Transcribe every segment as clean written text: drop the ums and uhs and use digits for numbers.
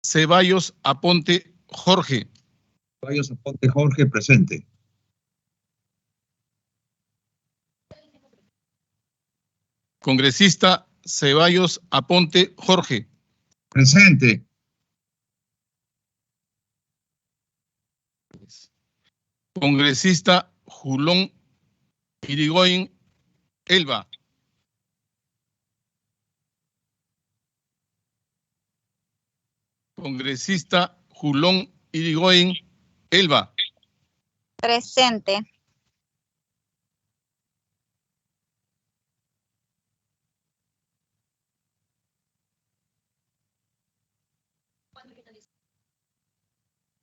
Ceballos Aponte Jorge. Ceballos Aponte Jorge, presente. Congresista Ceballos Aponte Jorge. Presente. Congresista Julón Irigoyen Elba. Congresista Julón Irigoyen Elba. Presente.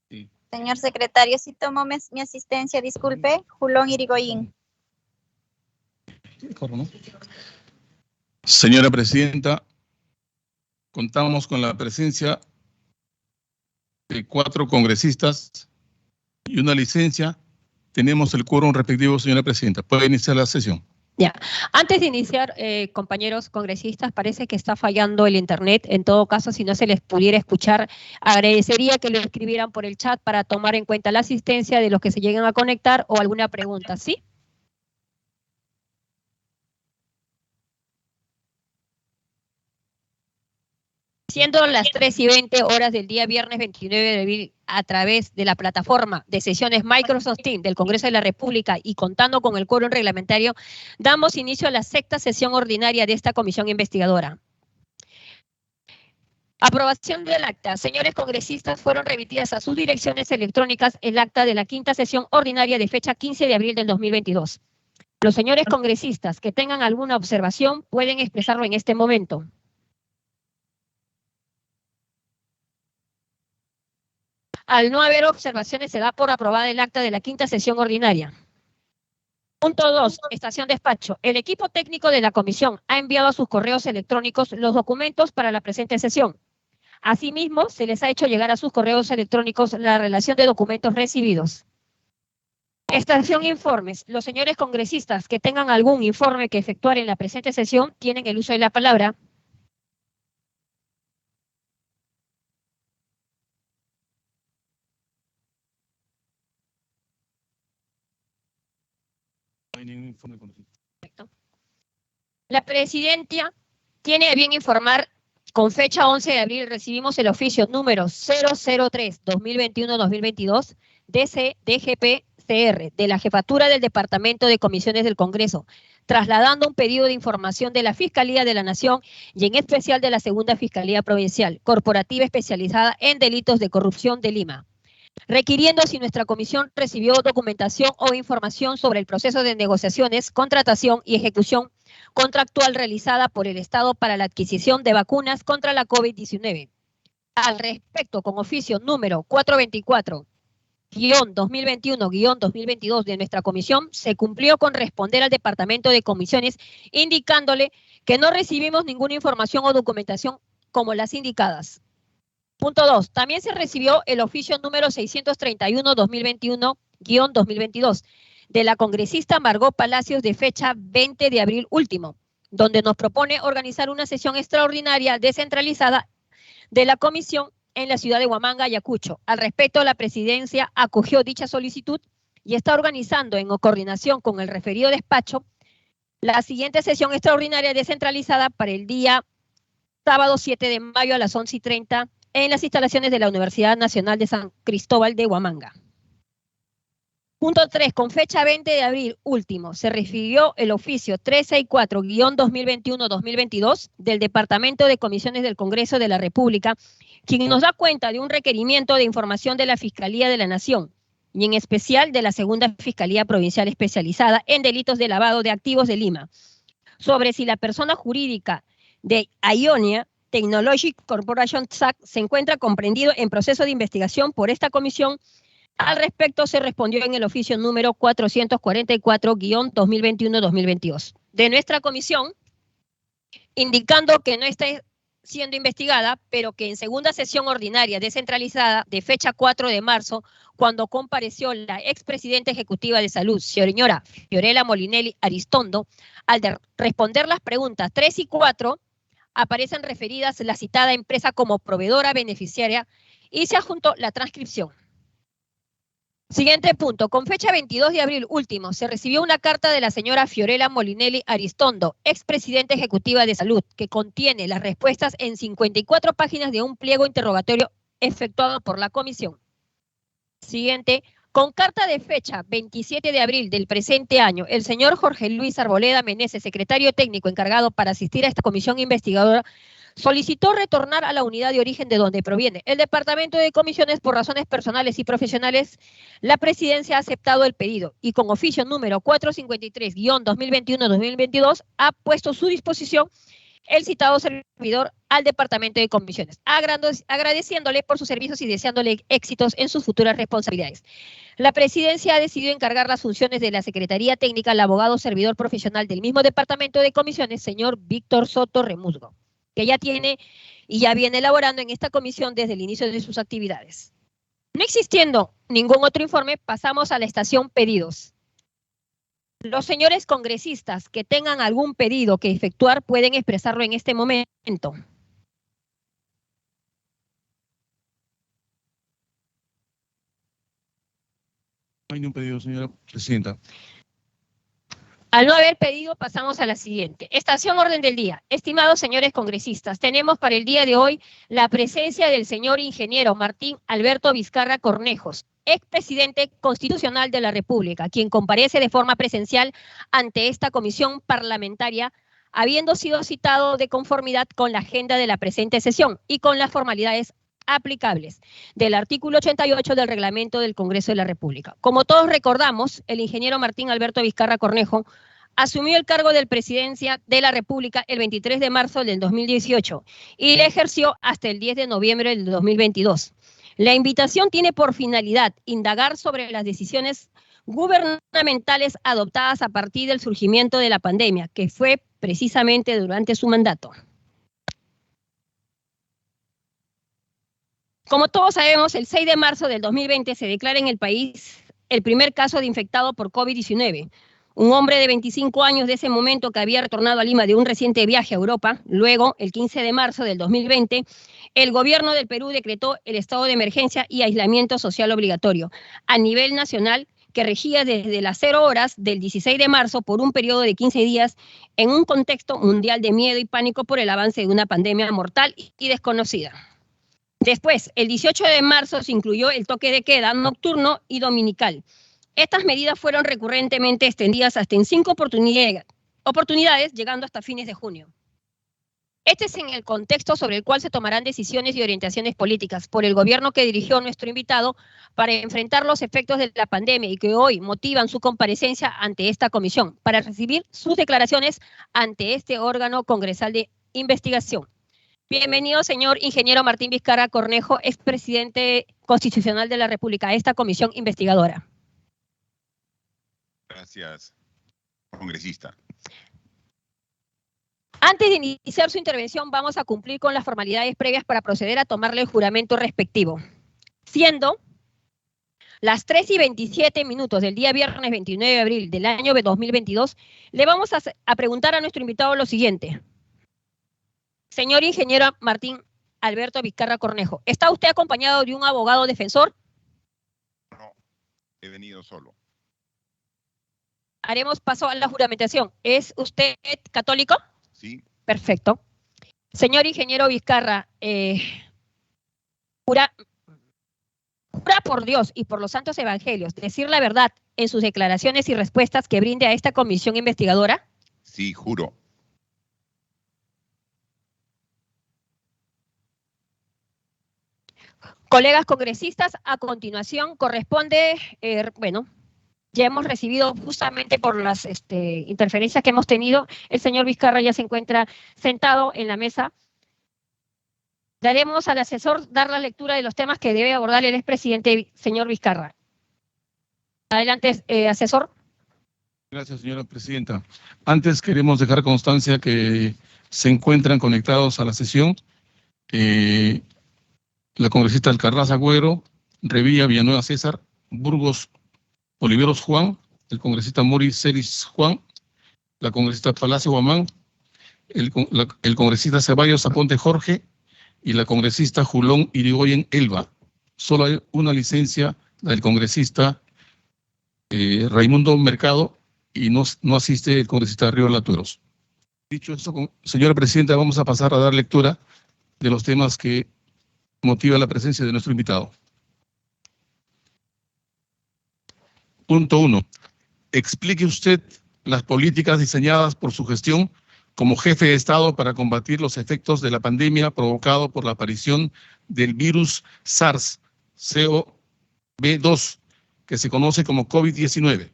Sí. Señor secretario, si tomo mi asistencia, disculpe, Julón Irigoyen. Señora presidenta, contamos con la presencia de 4 congresistas y una licencia. Tenemos el quórum respectivo, señora presidenta. Puede iniciar la sesión. Ya. Antes de iniciar, compañeros congresistas, parece que está fallando el internet. En todo caso, si no se les pudiera escuchar, agradecería que lo escribieran por el chat para tomar en cuenta la asistencia de los que se lleguen a conectar o alguna pregunta, ¿sí? Siendo las 3:20 horas del día viernes 29 de abril, a través de la plataforma de sesiones Microsoft Teams del Congreso de la República y contando con el quórum reglamentario, damos inicio a la 6ª sesión ordinaria de esta comisión investigadora. Aprobación del acta. Señores congresistas, fueron remitidas a sus direcciones electrónicas el acta de la 5ª sesión ordinaria de fecha 15 de abril del 2022. Los señores congresistas que tengan alguna observación pueden expresarlo en este momento. Al no haber observaciones, se da por aprobada el acta de la 5ª sesión ordinaria. Punto 2. Estación despacho. El equipo técnico de la comisión ha enviado a sus correos electrónicos los documentos para la presente sesión. Asimismo, se les ha hecho llegar a sus correos electrónicos la relación de documentos recibidos. Estación informes. Los señores congresistas que tengan algún informe que efectuar en la presente sesión tienen el uso de la palabra. La presidencia tiene a bien informar, con fecha 11 de abril recibimos el oficio número 003-2021-2022 DC-DGP-CR de la Jefatura del Departamento de Comisiones del Congreso, trasladando un pedido de información de la Fiscalía de la Nación y en especial de la Segunda Fiscalía Provincial, corporativa especializada en delitos de corrupción de Lima, requiriendo si nuestra comisión recibió documentación o información sobre el proceso de negociaciones, contratación y ejecución contractual realizada por el Estado para la adquisición de vacunas contra la COVID-19. Al respecto, con oficio número 424-2021-2022 de nuestra comisión, se cumplió con responder al Departamento de Comisiones indicándole que no recibimos ninguna información o documentación como las indicadas. Punto 2. También se recibió el oficio número 631-2021-2022 de la congresista Margot Palacios de fecha 20 de abril último, donde nos propone organizar una sesión extraordinaria descentralizada de la comisión en la ciudad de Huamanga, Ayacucho. Al respecto, la presidencia acogió dicha solicitud y está organizando en coordinación con el referido despacho la siguiente sesión extraordinaria descentralizada para el día sábado 7 de mayo a las 11:30 en las instalaciones de la Universidad Nacional de San Cristóbal de Huamanga. Punto 3. Con fecha 20 de abril último, se recibió el oficio 364-2021-2022 del Departamento de Comisiones del Congreso de la República, quien nos da cuenta de un requerimiento de información de la Fiscalía de la Nación, y en especial de la Segunda Fiscalía Provincial Especializada en Delitos de Lavado de Activos de Lima, sobre si la persona jurídica de Ionia Technology Corporation SAC se encuentra comprendido en proceso de investigación por esta comisión. Al respecto, se respondió en el oficio número 444-2021-2022 de nuestra comisión, indicando que no está siendo investigada, pero que en segunda sesión ordinaria descentralizada de fecha 4 de marzo, cuando compareció la expresidenta ejecutiva de Salud, señora Fiorella Molinelli Aristondo, al responder las preguntas 3 y 4, aparecen referidas la citada empresa como proveedora beneficiaria y se adjuntó la transcripción. Siguiente punto. Con fecha 22 de abril último, se recibió una carta de la señora Fiorella Molinelli Aristondo, expresidenta ejecutiva de Salud, que contiene las respuestas en 54 páginas de un pliego interrogatorio efectuado por la comisión. Siguiente. Con carta de fecha 27 de abril del presente año, el señor Jorge Luis Arboleda Meneses, secretario técnico encargado para asistir a esta comisión investigadora, solicitó retornar a la unidad de origen de donde proviene el Departamento de Comisiones por razones personales y profesionales. La Presidencia ha aceptado el pedido y con oficio número 453-2021-2022 ha puesto a su disposición el citado servidor al Departamento de Comisiones, agradeciéndole por sus servicios y deseándole éxitos en sus futuras responsabilidades. La Presidencia ha decidido encargar las funciones de la Secretaría Técnica al abogado servidor profesional del mismo Departamento de Comisiones, señor Víctor Soto Remusgo, que ya tiene y ya viene elaborando en esta comisión desde el inicio de sus actividades. No existiendo ningún otro informe, pasamos a la estación pedidos. Los señores congresistas que tengan algún pedido que efectuar pueden expresarlo en este momento. No hay ningún pedido, señora presidenta. Al no haber pedido, pasamos a la siguiente. Estación orden del día. Estimados señores congresistas, tenemos para el día de hoy la presencia del señor ingeniero Martín Alberto Vizcarra Cornejos, expresidente constitucional de la República, quien comparece de forma presencial ante esta comisión parlamentaria, habiendo sido citado de conformidad con la agenda de la presente sesión y con las formalidades aplicables del artículo 88 del reglamento del Congreso de la República. Como todos recordamos, el ingeniero Martín Alberto Vizcarra Cornejo asumió el cargo de presidencia de la República el 23 de marzo del 2018 y le ejerció hasta el 10 de noviembre del 2022. La invitación tiene por finalidad indagar sobre las decisiones gubernamentales adoptadas a partir del surgimiento de la pandemia, que fue precisamente durante su mandato. Como todos sabemos, el 6 de marzo del 2020 se declara en el país el primer caso de infectado por COVID-19. Un hombre de 25 años de ese momento que había retornado a Lima de un reciente viaje a Europa. Luego, el 15 de marzo del 2020, el gobierno del Perú decretó el estado de emergencia y aislamiento social obligatorio a nivel nacional, que regía desde las 0 horas del 16 de marzo por un periodo de 15 días en un contexto mundial de miedo y pánico por el avance de una pandemia mortal y desconocida. Después, el 18 de marzo se incluyó el toque de queda nocturno y dominical. Estas medidas fueron recurrentemente extendidas hasta en 5 oportunidades, llegando hasta fines de junio. Este es en el contexto sobre el cual se tomarán decisiones y orientaciones políticas por el gobierno que dirigió nuestro invitado para enfrentar los efectos de la pandemia y que hoy motivan su comparecencia ante esta comisión para recibir sus declaraciones ante este órgano congresal de investigación. Bienvenido, señor ingeniero Martín Vizcarra Cornejo, expresidente constitucional de la República, a esta comisión investigadora. Gracias, congresista. Antes de iniciar su intervención, vamos a cumplir con las formalidades previas para proceder a tomarle el juramento respectivo. Siendo las 3:27 del día viernes 29 de abril del año 2022, le vamos a preguntar a nuestro invitado lo siguiente. Señor ingeniero Martín Alberto Vizcarra Cornejo, ¿está usted acompañado de un abogado defensor? No, he venido solo. Haremos paso a la juramentación. ¿Es usted católico? Sí. Perfecto. Señor ingeniero Vizcarra, jura por Dios y por los santos evangelios decir la verdad en sus declaraciones y respuestas que brinde a esta comisión investigadora. Sí, juro. Colegas congresistas, a continuación corresponde, ya hemos recibido justamente por las interferencias que hemos tenido, el señor Vizcarra ya se encuentra sentado en la mesa. Daremos al asesor dar la lectura de los temas que debe abordar el expresidente, señor Vizcarra. Adelante, asesor. Gracias, señora presidenta. Antes queremos dejar constancia que se encuentran conectados a la sesión la congresista Alcarraz Agüero, Revilla Villanueva César, Burgos Oliveros Juan, el congresista Mori Celis Juan, la congresista Palacio Guamán, el congresista Ceballos Aponte Jorge y la congresista Julón Irigoyen Elba. Solo hay una licencia, la del congresista Raimundo Mercado, y no asiste el congresista Río Latueros. Dicho esto, señora presidenta, vamos a pasar a dar lectura de los temas que motivan la presencia de nuestro invitado. Punto 1. Explique usted las políticas diseñadas por su gestión como jefe de Estado para combatir los efectos de la pandemia provocado por la aparición del virus SARS-CoV-2, que se conoce como COVID-19.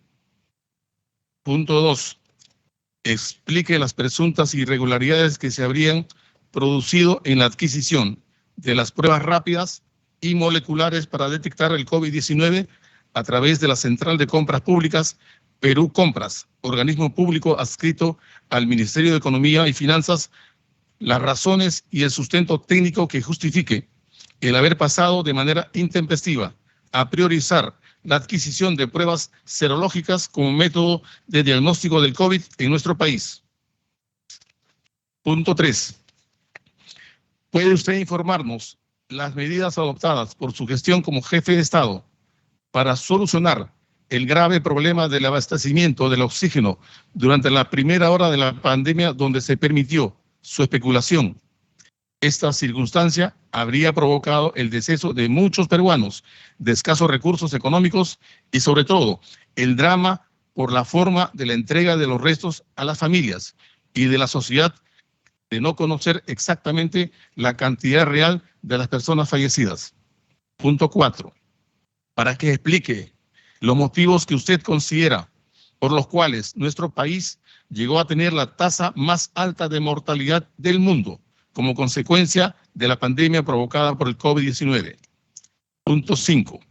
Punto 2. Explique las presuntas irregularidades que se habrían producido en la adquisición de las pruebas rápidas y moleculares para detectar el COVID-19 a través de la Central de Compras Públicas Perú Compras, organismo público adscrito al Ministerio de Economía y Finanzas, las razones y el sustento técnico que justifique el haber pasado de manera intempestiva a priorizar la adquisición de pruebas serológicas como método de diagnóstico del COVID en nuestro país. Punto 3. ¿Puede usted informarnos las medidas adoptadas por su gestión como jefe de Estado para solucionar el grave problema del abastecimiento del oxígeno durante la primera hora de la pandemia, donde se permitió su especulación? Esta circunstancia habría provocado el deceso de muchos peruanos de escasos recursos económicos y, sobre todo, el drama por la forma de la entrega de los restos a las familias y de la sociedad de no conocer exactamente la cantidad real de las personas fallecidas. Punto 4. Para que explique los motivos que usted considera por los cuales nuestro país llegó a tener la tasa más alta de mortalidad del mundo como consecuencia de la pandemia provocada por el COVID-19. Punto 5.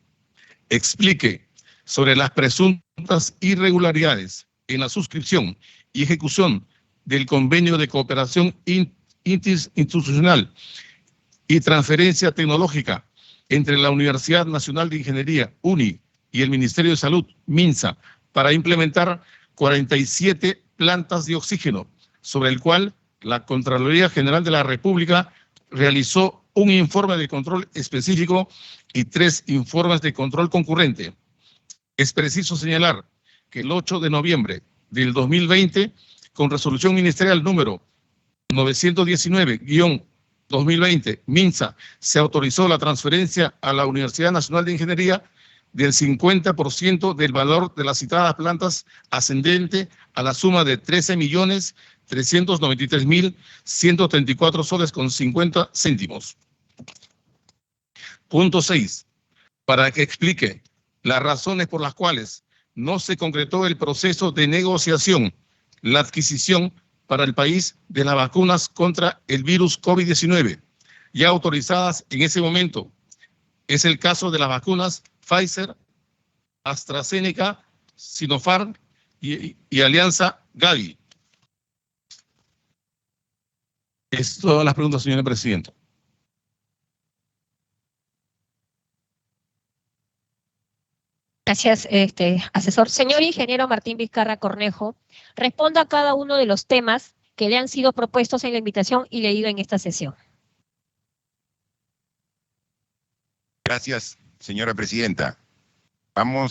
Explique sobre las presuntas irregularidades en la suscripción y ejecución del convenio de cooperación interinstitucional y transferencia tecnológica entre la Universidad Nacional de Ingeniería, UNI, y el Ministerio de Salud, MINSA, para implementar 47 plantas de oxígeno, sobre el cual la Contraloría General de la República realizó un informe de control específico y 3 informes de control concurrente. Es preciso señalar que el 8 de noviembre del 2020, con resolución ministerial número 919-2020, MINSA, se autorizó la transferencia a la Universidad Nacional de Ingeniería del 50% del valor de las citadas plantas, ascendente a la suma de 13.393.134 soles con 50 céntimos. Punto 6. Para que explique las razones por las cuales no se concretó el proceso de negociación, la adquisición para el país de las vacunas contra el virus COVID-19, ya autorizadas en ese momento. Es el caso de las vacunas Pfizer, AstraZeneca, Sinopharm y Alianza Gavi. Es todas las preguntas, señora presidenta. Gracias, asesor. Señor ingeniero Martín Vizcarra Cornejo, responda a cada uno de los temas que le han sido propuestos en la invitación y leído en esta sesión. Gracias, señora presidenta. Voy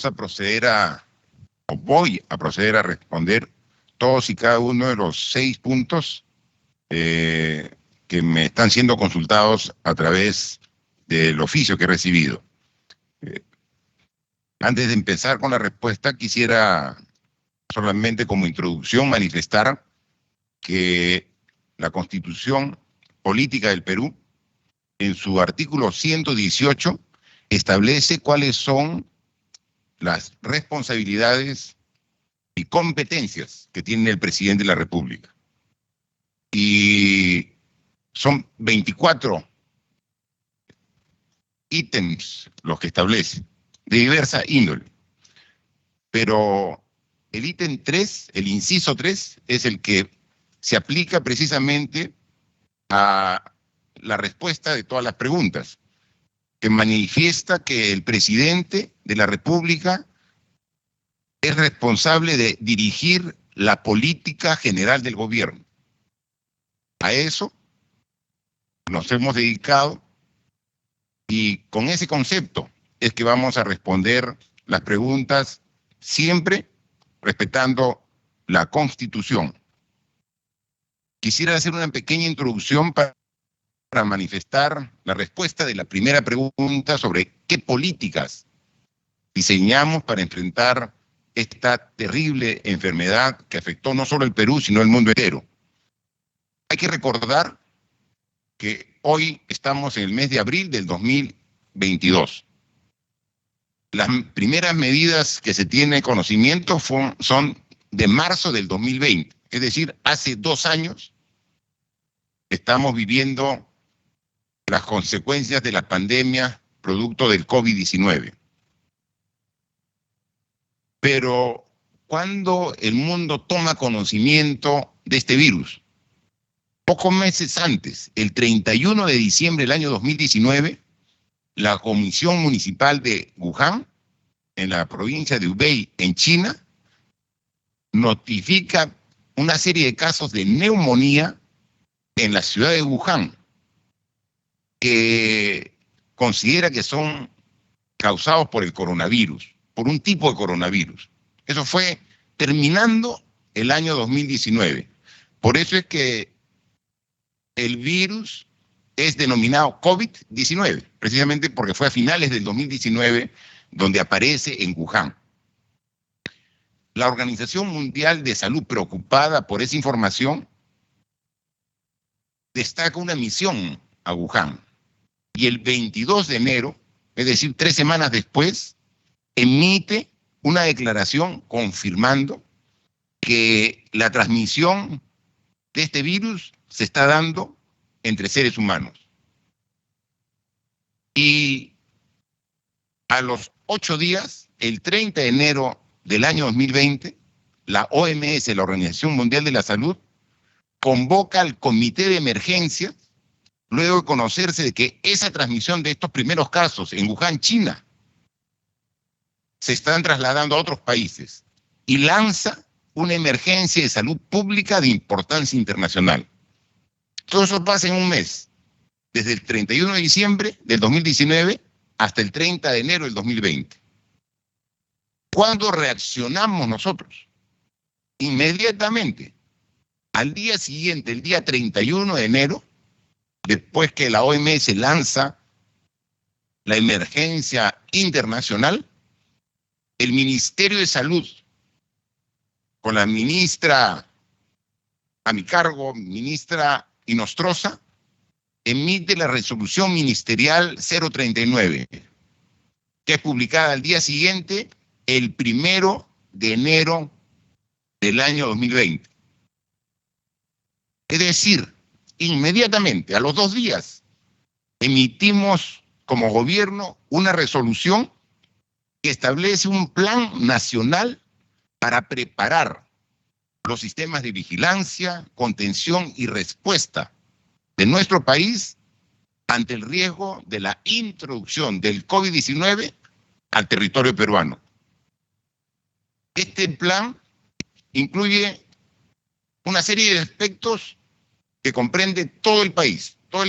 a proceder a responder todos y cada uno de los 6 puntos que me están siendo consultados a través del oficio que he recibido. Antes de empezar con la respuesta, quisiera solamente como introducción manifestar que la Constitución Política del Perú, en su artículo 118, establece cuáles son las responsabilidades y competencias que tiene el presidente de la República. Y son 24 ítems los que establece, de diversa índole. Pero el ítem 3, el inciso 3, es el que se aplica precisamente a la respuesta de todas las preguntas, que manifiesta que el presidente de la República es responsable de dirigir la política general del gobierno. A eso nos hemos dedicado y con ese concepto es que vamos a responder las preguntas siempre respetando la Constitución. Quisiera hacer una pequeña introducción para manifestar la respuesta de la primera pregunta sobre qué políticas diseñamos para enfrentar esta terrible enfermedad que afectó no solo el Perú, sino el mundo entero. Hay que recordar que hoy estamos en el mes de abril del 2022. Las primeras medidas que se tiene conocimiento son de marzo del 2020, es decir, hace 2 años estamos viviendo las consecuencias de la pandemia producto del COVID-19. Pero ¿cuándo el mundo toma conocimiento de este virus? Pocos meses antes, el 31 de diciembre del año 2019, la Comisión Municipal de Wuhan, en la provincia de Hubei, en China, notifica una serie de casos de neumonía en la ciudad de Wuhan, que considera que son causados por el coronavirus, por un tipo de coronavirus. Eso fue terminando el año 2019. Por eso es que el virus es denominado COVID-19, precisamente porque fue a finales del 2019 donde aparece en Wuhan. La Organización Mundial de Salud, preocupada por esa información, destaca una misión a Wuhan. Y el 22 de enero, es decir, 3 semanas después, emite una declaración confirmando que la transmisión de este virus se está dando entre seres humanos. Y a los 8 días, el 30 de enero del año 2020, la OMS, la Organización Mundial de la Salud, convoca al Comité de Emergencia luego de conocerse de que esa transmisión de estos primeros casos en Wuhan, China, se están trasladando a otros países y lanza una emergencia de salud pública de importancia internacional. Todo eso pasa en un mes, desde el 31 de diciembre del 2019 hasta el 30 de enero del 2020. ¿Cuándo reaccionamos nosotros? Inmediatamente, al día siguiente, el día 31 de enero, después que la OMS lanza la emergencia internacional, el Ministerio de Salud, con la ministra a mi cargo, ministra Inostroza, emite la resolución ministerial 039, que es publicada al día siguiente, el 1 de enero del año 2020. Es decir, inmediatamente, a los 2 días, emitimos como gobierno una resolución que establece un plan nacional para preparar los sistemas de vigilancia, contención y respuesta de nuestro país ante el riesgo de la introducción del COVID-19 al territorio peruano. Este plan incluye una serie de aspectos que comprende todo el país, todos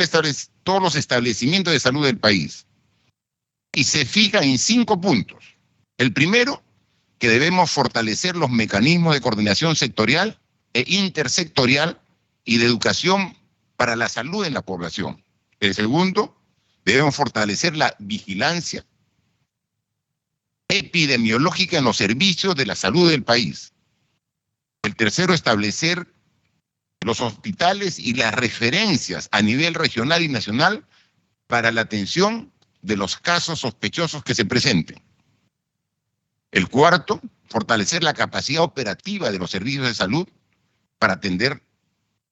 los establecimientos de salud del país, y se fija en 5 puntos. El primero, que debemos fortalecer los mecanismos de coordinación sectorial e intersectorial y de educación para la salud en la población. El segundo, debemos fortalecer la vigilancia epidemiológica en los servicios de la salud del país. El tercero, establecer los hospitales y las referencias a nivel regional y nacional para la atención de los casos sospechosos que se presenten. El cuarto, fortalecer la capacidad operativa de los servicios de salud para atender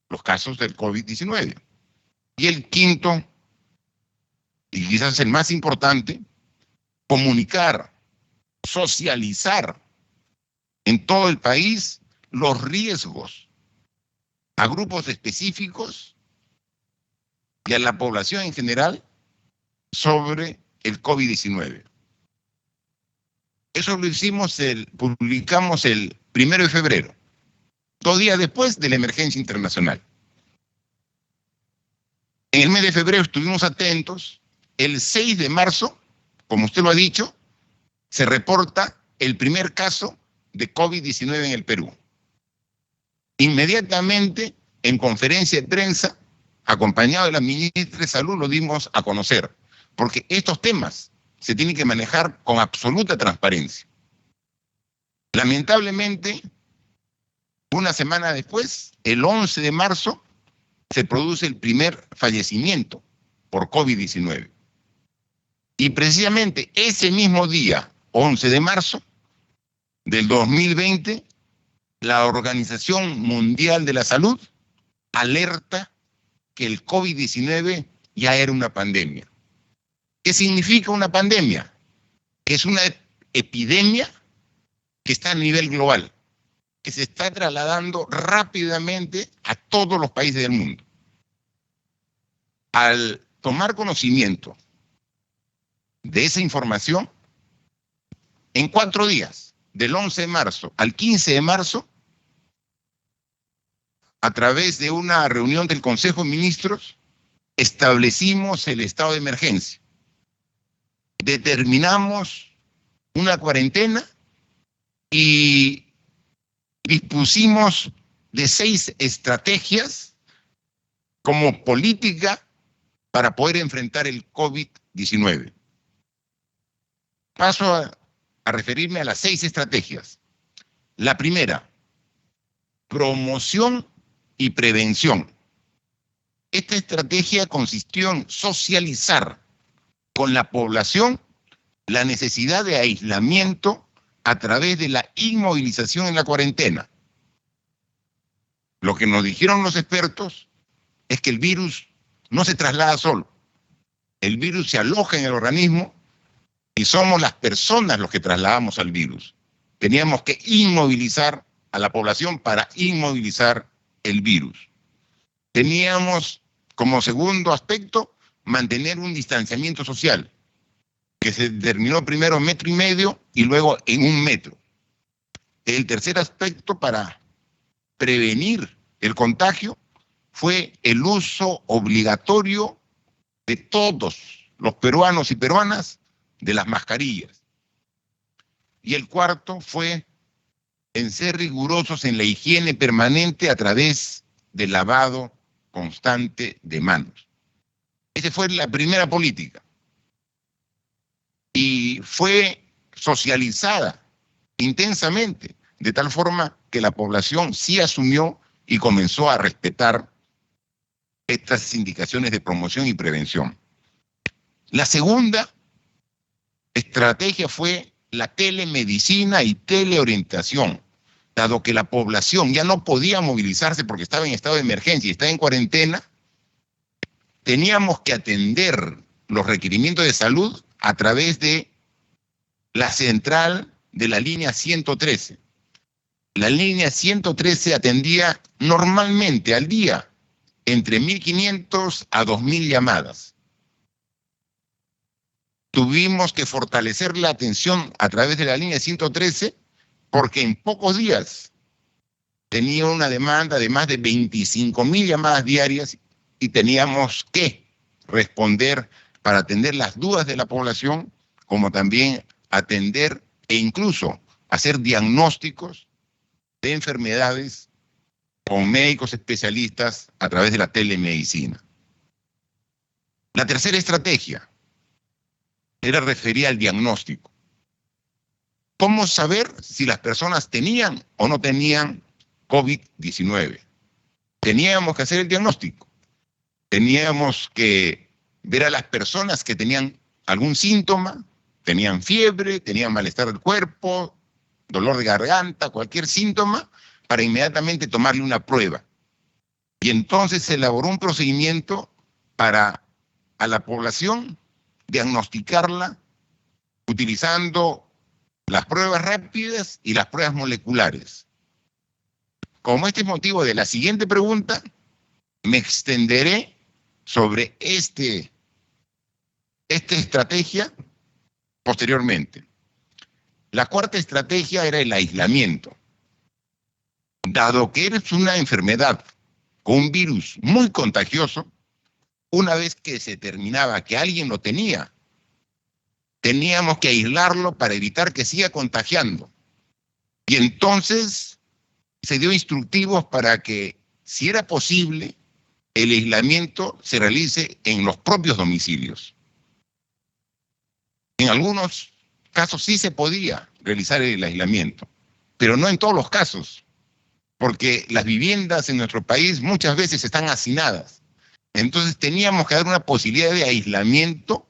los casos del COVID-19. Y el quinto, y quizás el más importante, comunicar, socializar en todo el país los riesgos a grupos específicos y a la población en general sobre el COVID-19. Eso lo publicamos el 1 de febrero, 2 días después de la emergencia internacional. En el mes de febrero estuvimos atentos. El 6 de marzo, como usted lo ha dicho, se reporta el primer caso de COVID-19 en el Perú. Inmediatamente, en conferencia de prensa, acompañado de la ministra de Salud, lo dimos a conocer, porque estos temas se tienen que manejar con absoluta transparencia. Lamentablemente, una semana después, el 11 de marzo, se produce el primer fallecimiento por COVID-19. Y precisamente ese mismo día, 11 de marzo del 2020, la Organización Mundial de la Salud alerta que el COVID-19 ya era una pandemia. ¿Qué significa una pandemia? Es una epidemia que está a nivel global, que se está trasladando rápidamente a todos los países del mundo. Al tomar conocimiento de esa información, en 4 días, del 11 de marzo al 15 de marzo, a través de una reunión del Consejo de Ministros, establecimos el estado de emergencia. Determinamos una cuarentena y dispusimos de 6 estrategias como política para poder enfrentar el COVID-19. Paso a referirme a las 6 estrategias. La primera, promoción y prevención. Esta estrategia consistió en socializar con la población la necesidad de aislamiento a través de la inmovilización en la cuarentena. Lo que nos dijeron los expertos es que el virus no se traslada solo. El virus se aloja en el organismo y somos las personas los que trasladamos al virus. Teníamos que inmovilizar a la población para inmovilizar el virus. Teníamos como segundo aspecto mantener un distanciamiento social, que se determinó primero en 1,5 metros y luego en 1 metro. El tercer aspecto para prevenir el contagio fue el uso obligatorio de todos los peruanos y peruanas de las mascarillas. Y el cuarto fue en ser rigurosos en la higiene permanente a través del lavado constante de manos. Esa fue la primera política. Y fue socializada intensamente, de tal forma que la población sí asumió y comenzó a respetar estas indicaciones de promoción y prevención. La segunda estrategia fue la telemedicina y teleorientación. Dado que la población ya no podía movilizarse porque estaba en estado de emergencia y estaba en cuarentena, teníamos que atender los requerimientos de salud a través de la central de la línea 113. La línea 113 atendía normalmente al día entre 1.500 a 2.000 llamadas. Tuvimos que fortalecer la atención a través de la línea 113 porque en pocos días tenía una demanda de más de 25.000 llamadas diarias y teníamos que responder para atender las dudas de la población, como también atender e incluso hacer diagnósticos de enfermedades con médicos especialistas a través de la telemedicina. La tercera estrategia era referida al diagnóstico. ¿Cómo saber si las personas tenían o no tenían COVID-19? Teníamos que hacer el diagnóstico. Teníamos que ver a las personas que tenían algún síntoma, tenían fiebre, tenían malestar del cuerpo, dolor de garganta, cualquier síntoma, para inmediatamente tomarle una prueba. Y entonces se elaboró un procedimiento para a la población diagnosticarla utilizando las pruebas rápidas y las pruebas moleculares. Como este es motivo de la siguiente pregunta, me extenderé sobre esta estrategia posteriormente. La cuarta estrategia era el aislamiento. Dado que eres una enfermedad con un virus muy contagioso, una vez que se determinaba que alguien lo tenía, teníamos que aislarlo para evitar que siga contagiando. Y entonces se dio instructivos para que, si era posible, el aislamiento se realice en los propios domicilios. En algunos casos sí se podía realizar el aislamiento, pero no en todos los casos, porque las viviendas en nuestro país muchas veces están hacinadas. Entonces teníamos que dar una posibilidad de aislamiento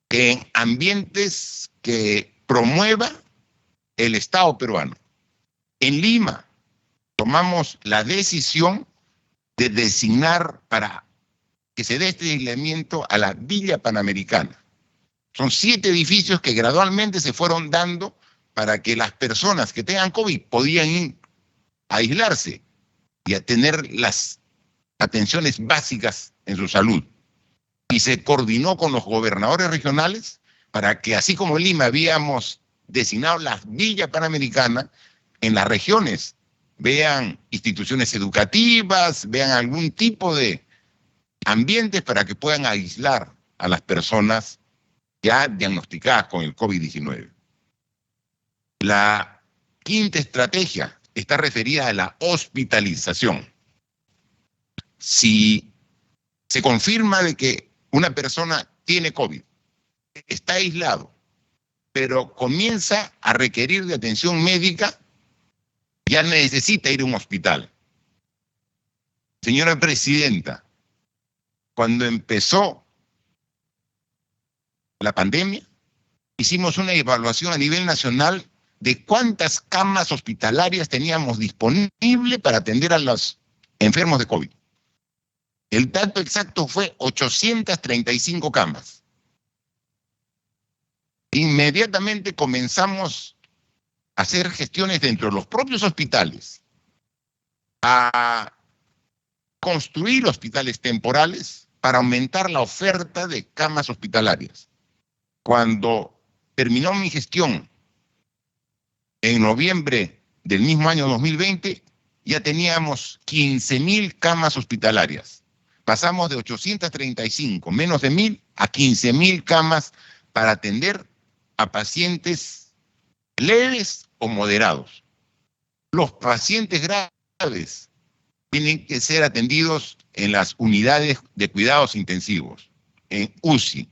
en ambientes que promueva el Estado peruano. En Lima tomamos la decisión de designar para que se dé este aislamiento a la Villa Panamericana. Son 7 edificios que gradualmente se fueron dando para que las personas que tengan COVID podían ir a aislarse y a tener las atenciones básicas en su salud. Y se coordinó con los gobernadores regionales para que, así como en Lima habíamos designado la Villa Panamericana, en las regiones vean instituciones educativas, vean algún tipo de ambientes para que puedan aislar a las personas ya diagnosticadas con el COVID-19. La quinta estrategia está referida a la hospitalización. Si se confirma de que una persona tiene COVID, está aislado, pero comienza a requerir de atención médica, ya necesita ir a un hospital. Señora Presidenta, cuando empezó la pandemia, hicimos una evaluación a nivel nacional de cuántas camas hospitalarias teníamos disponibles para atender a los enfermos de COVID. El dato exacto fue 835 camas. Inmediatamente comenzamos a hacer gestiones dentro de los propios hospitales, a construir hospitales temporales para aumentar la oferta de camas hospitalarias. Cuando terminó mi gestión en noviembre del mismo año 2020, ya teníamos 15.000 camas hospitalarias. Pasamos de 835, menos de 1.000, a 15.000 camas para atender a pacientes leves o moderados. Los pacientes graves tienen que ser atendidos en las unidades de cuidados intensivos, en UCI.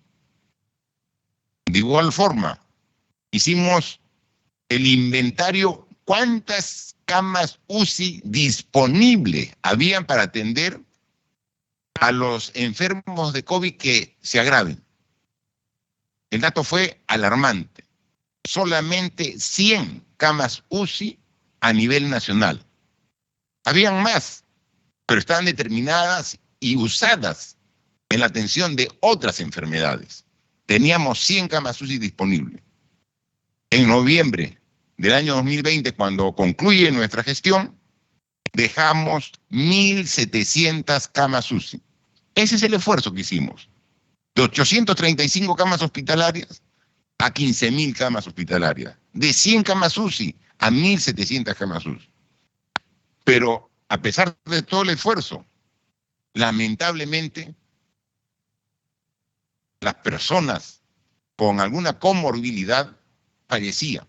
De igual forma, hicimos el inventario cuántas camas UCI disponibles habían para atender a los enfermos de COVID que se agraven. El dato fue alarmante. Solamente 100 camas UCI a nivel nacional. Habían más, pero estaban determinadas y usadas en la atención de otras enfermedades. Teníamos 100 camas UCI disponibles. En noviembre del año 2020, cuando concluye nuestra gestión, dejamos 1.700 camas UCI. Ese es el esfuerzo que hicimos. De 835 camas hospitalarias a 15.000 camas hospitalarias. De 100 camas UCI a 1.700 camas UCI. Pero a pesar de todo el esfuerzo, lamentablemente, las personas con alguna comorbilidad fallecían.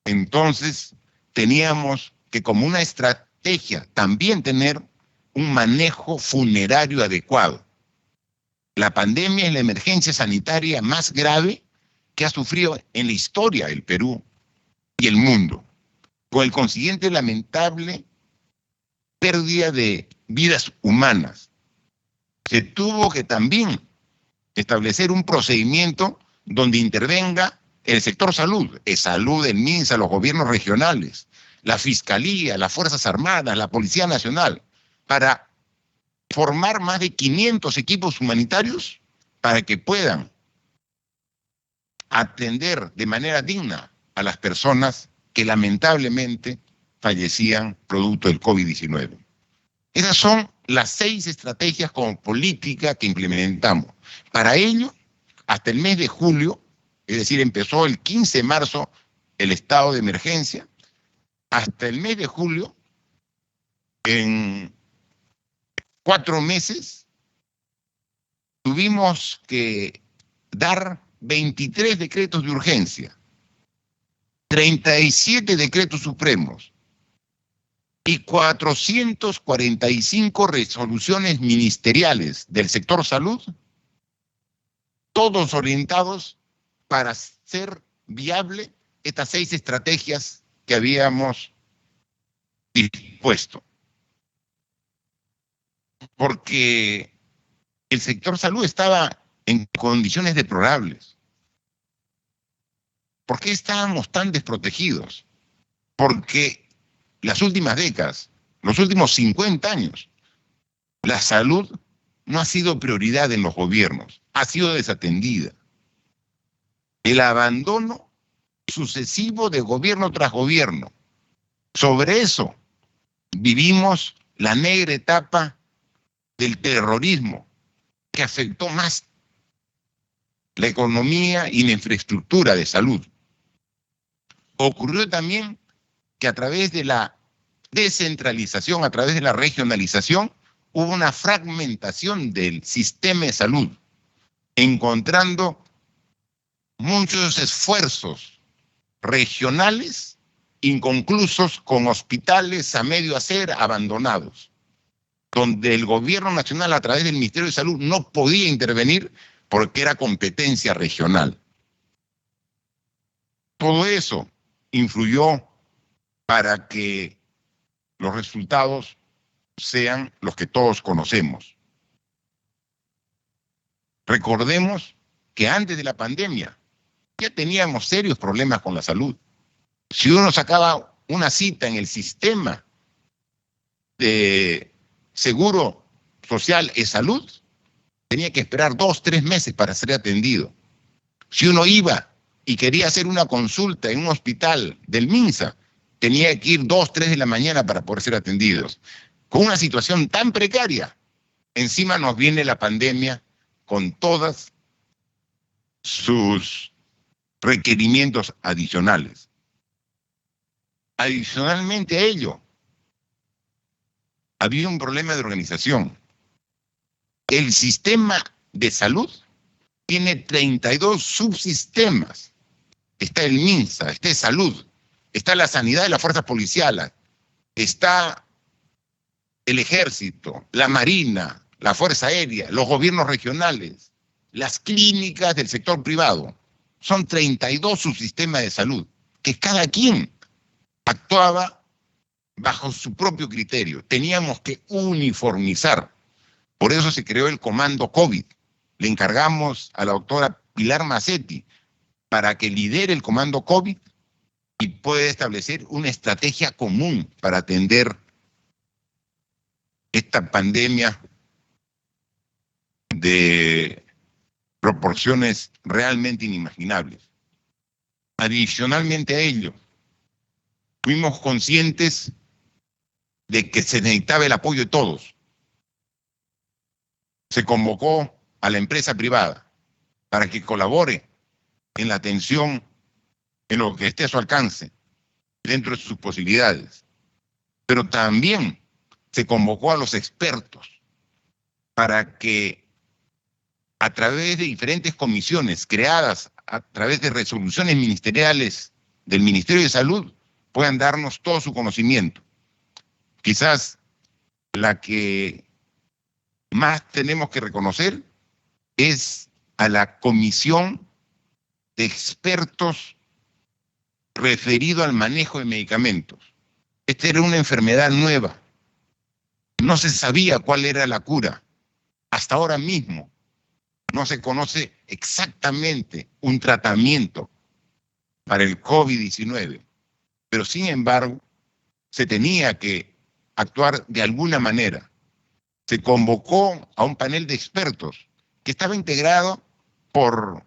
Entonces, teníamos que, como una estrategia, también tener un manejo funerario adecuado. La pandemia es la emergencia sanitaria más grave que ha sufrido en la historia el Perú y el mundo, con el consiguiente lamentable pérdida de vidas humanas. Se tuvo que también establecer un procedimiento donde intervenga el sector salud, salud, el MINSA, los gobiernos regionales, la Fiscalía, las Fuerzas Armadas, la Policía Nacional, para formar más de 500 equipos humanitarios para que puedan atender de manera digna a las personas que lamentablemente fallecían producto del COVID-19. Esas son las 6 estrategias como política que implementamos. Para ello, hasta el mes de julio, es decir, empezó el 15 de marzo el estado de emergencia, hasta el mes de julio, en 4 meses, tuvimos que dar 23 decretos de urgencia, 37 decretos supremos y 445 resoluciones ministeriales del sector salud, todos orientados para hacer viable estas 6 estrategias que habíamos dispuesto. Porque el sector salud estaba en condiciones deplorables. ¿Por qué estábamos tan desprotegidos? Porque las últimas décadas, los últimos 50 años, la salud no ha sido prioridad en los gobiernos, ha sido desatendida. El abandono sucesivo de gobierno tras gobierno. Sobre eso vivimos la negra etapa del terrorismo, que afectó más la economía y la infraestructura de salud. Ocurrió también que a través de la descentralización, a través de la regionalización, hubo una fragmentación del sistema de salud, encontrando muchos esfuerzos regionales inconclusos con hospitales a medio hacer abandonados, donde el gobierno nacional a través del Ministerio de Salud no podía intervenir porque era competencia regional. Todo eso influyó para que los resultados sean los que todos conocemos. Recordemos que antes de la pandemia ya teníamos serios problemas con la salud. Si uno sacaba una cita en el sistema de seguro social y salud, tenía que esperar 2 o 3 meses para ser atendido. Si uno iba y quería hacer una consulta en un hospital del MINSA, tenía que ir 2 o 3 de la mañana para poder ser atendidos. Con una situación tan precaria, encima nos viene la pandemia con todas sus requerimientos adicionales. Adicionalmente a ello, había un problema de organización. El sistema de salud tiene 32 subsistemas. Está el MINSA, está el salud, está la sanidad y las fuerzas policiales, está el ejército, la marina, la fuerza aérea, los gobiernos regionales, las clínicas del sector privado. Son 32 subsistemas de salud, que cada quien actuaba bajo su propio criterio. Teníamos que uniformizar. Por eso se creó el Comando COVID. Le encargamos a la doctora Pilar Macetti para que lidere el Comando COVID y pueda establecer una estrategia común para atender esta pandemia de proporciones realmente inimaginables. Adicionalmente a ello, fuimos conscientes de que se necesitaba el apoyo de todos. Se convocó a la empresa privada para que colabore en la atención en lo que esté a su alcance, dentro de sus posibilidades. Pero también se convocó a los expertos para que a través de diferentes comisiones creadas a través de resoluciones ministeriales del Ministerio de Salud puedan darnos todo su conocimiento. Quizás la que más tenemos que reconocer es a la comisión de expertos referido al manejo de medicamentos. Esta era una enfermedad nueva. No se sabía cuál era la cura. Hasta ahora mismo no se conoce exactamente un tratamiento para el COVID-19. Pero sin embargo, se tenía que actuar de alguna manera. Se convocó a un panel de expertos que estaba integrado por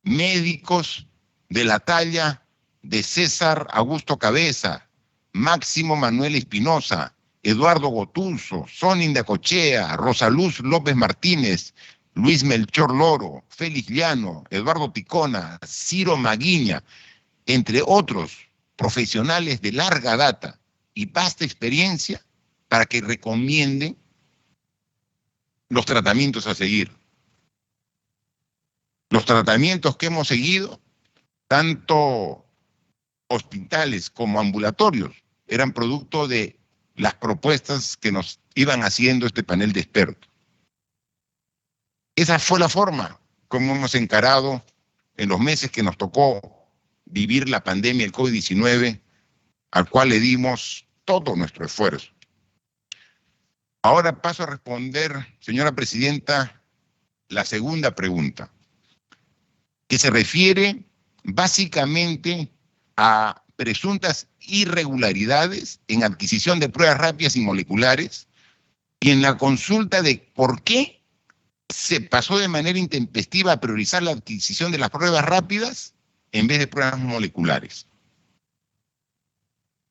médicos de la talla de César Augusto Cabeza, Máximo Manuel Espinosa, Eduardo Gotuso, Sonia Indacochea, Rosaluz López Martínez, Luis Melchor Loro, Félix Llano, Eduardo Ticona, Ciro Maguiña, entre otros profesionales de larga data y vasta experiencia para que recomienden los tratamientos a seguir. Los tratamientos que hemos seguido, tanto hospitales como ambulatorios, eran producto de las propuestas que nos iban haciendo este panel de expertos. Esa fue la forma como hemos encarado en los meses que nos tocó vivir la pandemia, el COVID-19, al cual le dimos todo nuestro esfuerzo. Ahora paso a responder, señora presidenta, la segunda pregunta, que se refiere básicamente a presuntas irregularidades en adquisición de pruebas rápidas y moleculares y en la consulta de por qué se pasó de manera intempestiva a priorizar la adquisición de las pruebas rápidas en vez de pruebas moleculares.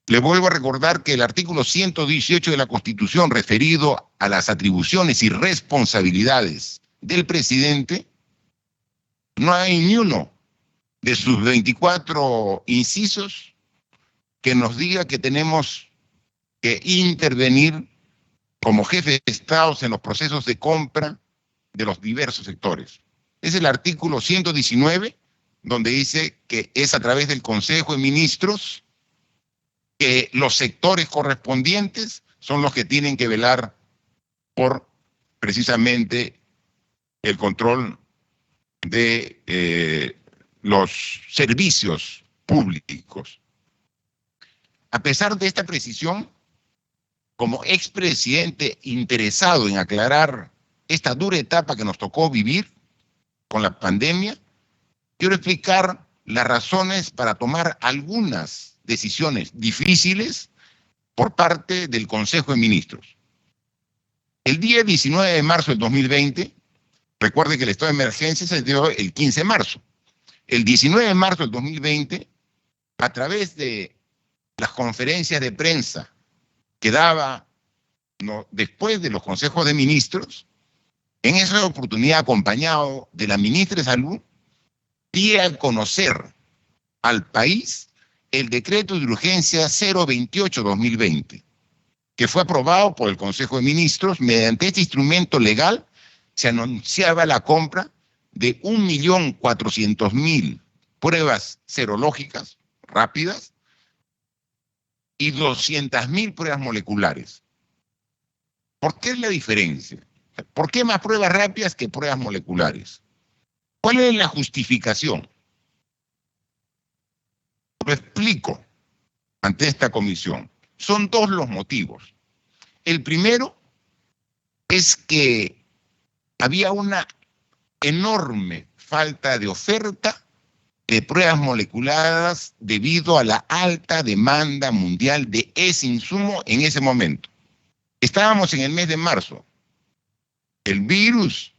Le vuelvo a recordar que el artículo 118 de la Constitución, referido a las atribuciones y responsabilidades del presidente, no hay ni uno de sus 24 incisos que nos diga que tenemos que intervenir como jefe de Estado en los procesos de compra de los diversos sectores. Es el artículo 119, donde dice que es a través del Consejo de Ministros que los sectores correspondientes son los que tienen que velar por precisamente el control de los servicios públicos. A pesar de esta precisión, como expresidente interesado en aclarar esta dura etapa que nos tocó vivir con la pandemia, quiero explicar las razones para tomar algunas decisiones difíciles por parte del Consejo de Ministros. El día 19 de marzo del 2020, recuerde que el estado de emergencia se dio el 15 de marzo. El 19 de marzo del 2020, a través de las conferencias de prensa que daba después de los consejos de ministros, en esa oportunidad, acompañado de la ministra de Salud, di a conocer al país el decreto de urgencia 028-2020, que fue aprobado por el Consejo de Ministros. Mediante este instrumento legal se anunciaba la compra de 1.400.000 pruebas serológicas rápidas y 200.000 pruebas moleculares. ¿Por qué es la diferencia? ¿Por qué más pruebas rápidas que pruebas moleculares? ¿Cuál es la justificación? Lo explico ante esta comisión. Son dos los motivos. El primero es que había una enorme falta de oferta de pruebas moleculares debido a la alta demanda mundial de ese insumo en ese momento. Estábamos en el mes de marzo. El virus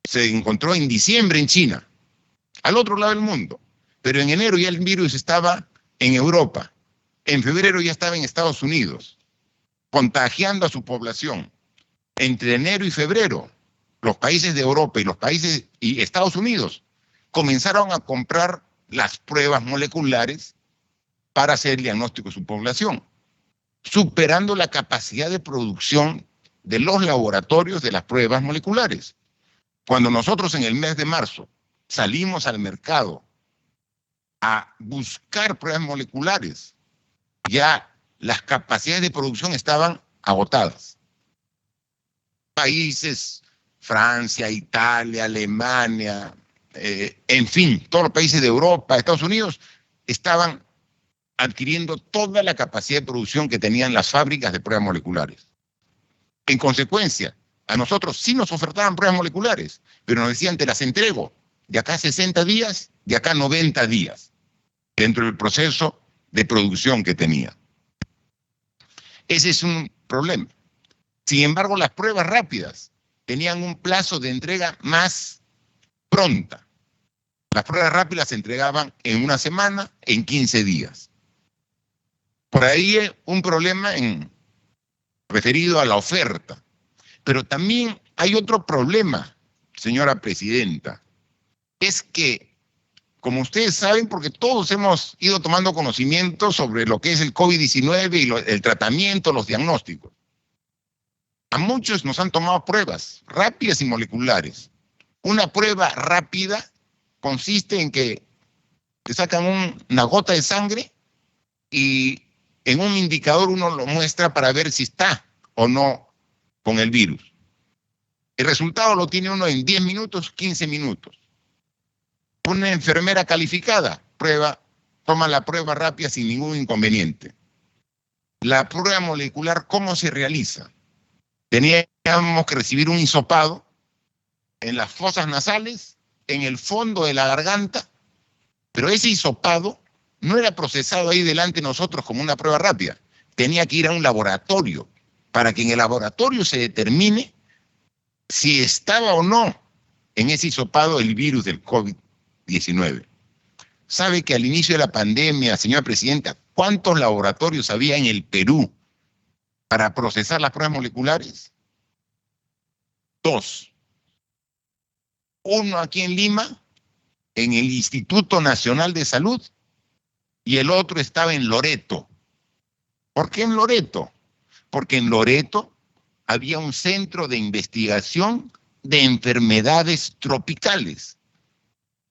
se encontró en diciembre en China, al otro lado del mundo. Pero en enero ya el virus estaba en Europa. En febrero ya estaba en Estados Unidos, contagiando a su población. Entre enero y febrero, los países de Europa y Estados Unidos comenzaron a comprar las pruebas moleculares para hacer el diagnóstico de su población, superando la capacidad de producción de los laboratorios de las pruebas moleculares. Cuando nosotros en el mes de marzo salimos al mercado a buscar pruebas moleculares, ya las capacidades de producción estaban agotadas. Países, Francia, Italia, Alemania, en fin, todos los países de Europa, Estados Unidos, estaban adquiriendo toda la capacidad de producción que tenían las fábricas de pruebas moleculares. En consecuencia, a nosotros sí nos ofertaban pruebas moleculares, pero nos decían, te las entrego de acá 60 días, de acá 90 días, dentro del proceso de producción que tenía. Ese es un problema. Sin embargo, las pruebas rápidas tenían un plazo de entrega más pronta. Las pruebas rápidas se entregaban en una semana, en 15 días. Por ahí un problema referido a la oferta. Pero también hay otro problema, señora presidenta. Es que, como ustedes saben, porque todos hemos ido tomando conocimiento sobre lo que es el COVID-19 y el tratamiento, los diagnósticos. A muchos nos han tomado pruebas rápidas y moleculares. Una prueba rápida consiste en que te sacan una gota de sangre y en un indicador uno lo muestra para ver si está o no con el virus. El resultado lo tiene uno en 10 minutos, 15 minutos. Una enfermera calificada toma la prueba rápida sin ningún inconveniente. La prueba molecular, ¿cómo se realiza? Teníamos que recibir un hisopado en las fosas nasales, en el fondo de la garganta, pero ese hisopado no era procesado ahí delante de nosotros como una prueba rápida. Tenía que ir a un laboratorio para que en el laboratorio se determine si estaba o no en ese hisopado el virus del COVID-19. ¿Sabe que al inicio de la pandemia, señora presidenta, cuántos laboratorios había en el Perú para procesar las pruebas moleculares? 2. Uno aquí en Lima, en el Instituto Nacional de Salud, y el otro estaba en Loreto. ¿Por qué en Loreto? Porque en Loreto había un centro de investigación de enfermedades tropicales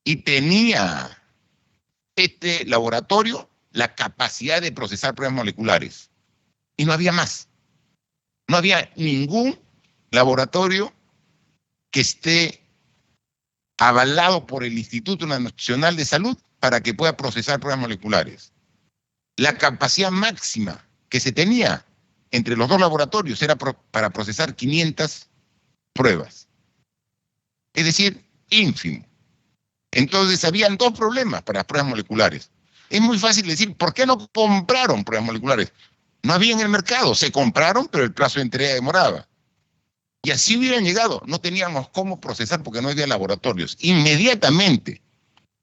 y tenía este laboratorio la capacidad de procesar pruebas moleculares. Y no había más. No había ningún laboratorio que esté avalado por el Instituto Nacional de Salud para que pueda procesar pruebas moleculares. La capacidad máxima que se tenía entre los dos laboratorios era para procesar 500 pruebas. Es decir, ínfimo. Entonces, habían 2 problemas para las pruebas moleculares. Es muy fácil decir, ¿por qué no compraron pruebas moleculares? No había en el mercado, se compraron, pero el plazo de entrega demoraba. Y así hubieran llegado, no teníamos cómo procesar porque no había laboratorios. Inmediatamente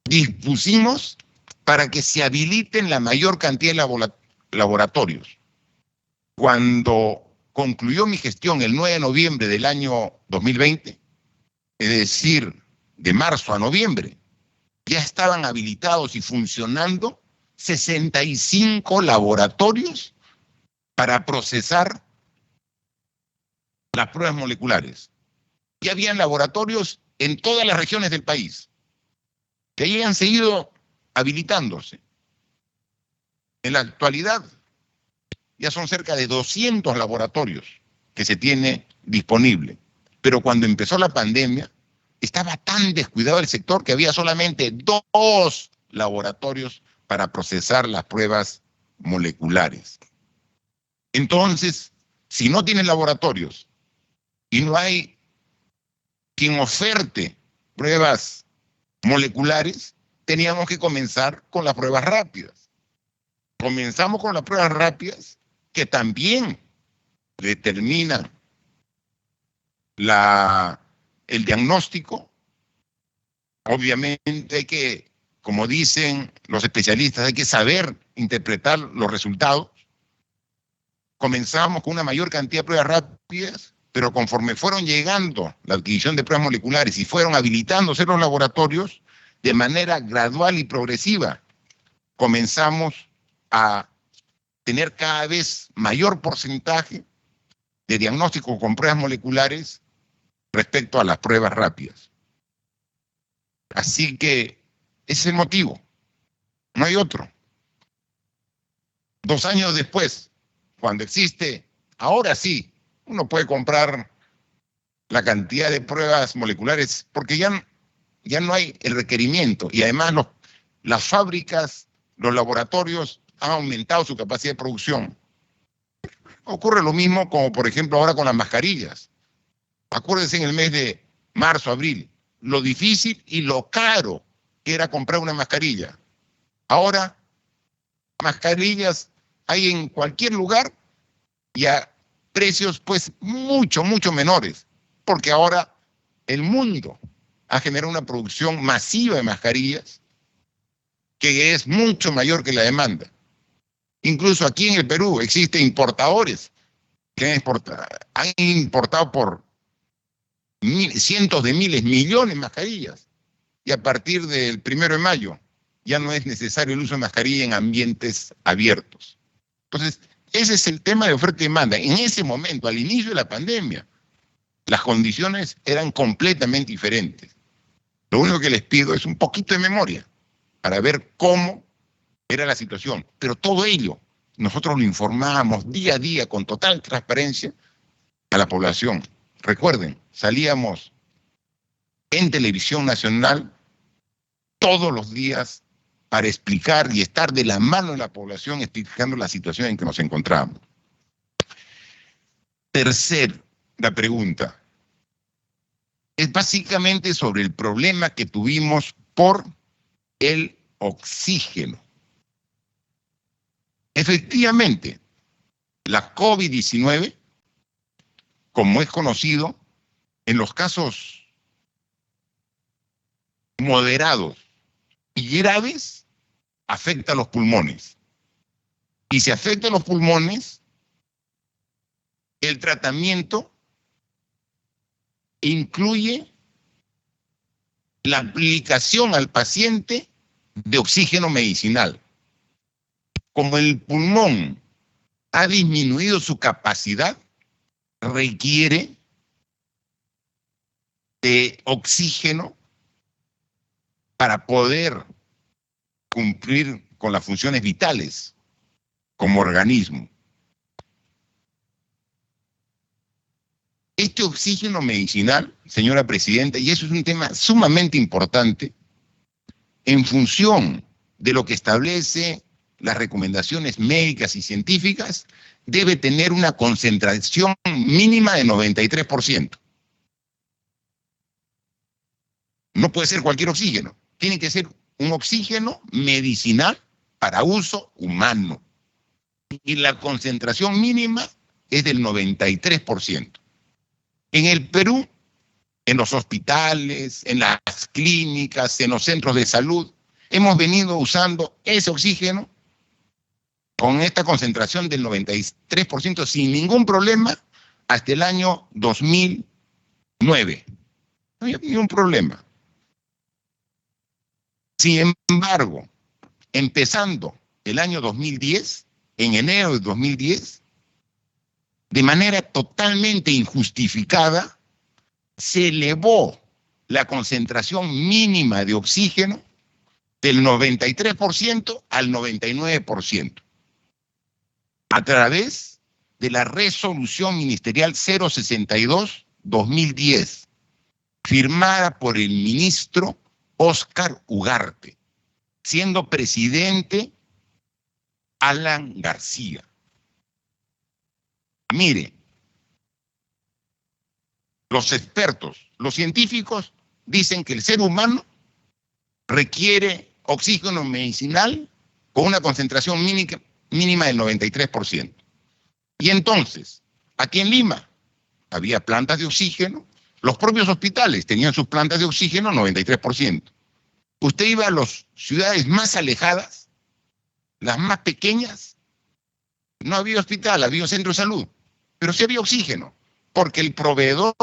dispusimos para que se habiliten la mayor cantidad de laboratorios. Cuando concluyó mi gestión el 9 de noviembre del año 2020, es decir, de marzo a noviembre, ya estaban habilitados y funcionando 65 laboratorios para procesar las pruebas moleculares. Ya habían laboratorios en todas las regiones del país, que ahí han seguido habilitándose. En la actualidad, ya son cerca de 200 laboratorios que se tiene disponible. Pero cuando empezó la pandemia, estaba tan descuidado el sector que había solamente 2 laboratorios para procesar las pruebas moleculares. Entonces, si no tienen laboratorios y no hay quien oferte pruebas moleculares, teníamos que comenzar con las pruebas rápidas. Comenzamos con las pruebas rápidas que también determinan el diagnóstico. Obviamente hay que, como dicen los especialistas, hay que saber interpretar los resultados. Comenzamos con una mayor cantidad de pruebas rápidas, pero conforme fueron llegando la adquisición de pruebas moleculares y fueron habilitándose los laboratorios, de manera gradual y progresiva, comenzamos a tener cada vez mayor porcentaje de diagnóstico con pruebas moleculares respecto a las pruebas rápidas. Así que ese es el motivo, no hay otro. 2 años después, cuando existe, ahora sí, uno puede comprar la cantidad de pruebas moleculares porque ya no hay el requerimiento y además las fábricas, los laboratorios han aumentado su capacidad de producción. Ocurre lo mismo como, por ejemplo, ahora con las mascarillas. Acuérdense en el mes de marzo, abril, lo difícil y lo caro que era comprar una mascarilla. Ahora, mascarillas hay en cualquier lugar y a precios pues mucho menores, porque ahora el mundo ha generado una producción masiva de mascarillas que es mucho mayor que la demanda. Incluso aquí en el Perú existen importadores que han importado por cientos de miles, millones de mascarillas. Y a partir del 1 de mayo ya no es necesario el uso de mascarilla en ambientes abiertos. Entonces, ese es el tema de oferta y demanda. En ese momento, al inicio de la pandemia, las condiciones eran completamente diferentes. Lo único que les pido es un poquito de memoria para ver cómo era la situación. Pero todo ello nosotros lo informábamos día a día con total transparencia a la población. Recuerden, salíamos en televisión nacional todos los días para explicar y estar de la mano de la población explicando la situación en que nos encontramos. Tercera pregunta es básicamente sobre el problema que tuvimos por el oxígeno. Efectivamente, la COVID-19, como es conocido, en los casos moderados y graves, afecta a los pulmones. Y si afecta a los pulmones, el tratamiento incluye la aplicación al paciente de oxígeno medicinal. Como el pulmón ha disminuido su capacidad, requiere de oxígeno para poder cumplir con las funciones vitales como organismo. Este oxígeno medicinal, señora Presidenta, y eso es un tema sumamente importante, en función de lo que establece las recomendaciones médicas y científicas, debe tener una concentración mínima de 93%. No puede ser cualquier oxígeno, tiene que ser un oxígeno medicinal para uso humano. Y la concentración mínima es del 93%. En el Perú, en los hospitales, en las clínicas, en los centros de salud, hemos venido usando ese oxígeno con esta concentración del 93% sin ningún problema hasta el año 2009. No había ningún problema. Sin embargo, empezando el año 2010, en enero de 2010, de manera totalmente injustificada, se elevó la concentración mínima de oxígeno del 93% al 99%, a través de la resolución ministerial 062-2010, firmada por el ministro Óscar Ugarte, siendo presidente Alan García. Mire, los expertos, los científicos dicen que el ser humano requiere oxígeno medicinal con una concentración mínima del 93%. Y entonces, aquí en Lima había plantas de oxígeno, los propios hospitales tenían sus plantas de oxígeno 93%. Usted iba a las ciudades más alejadas, las más pequeñas, no había hospital, había un centro de salud, pero sí había oxígeno, porque el proveedor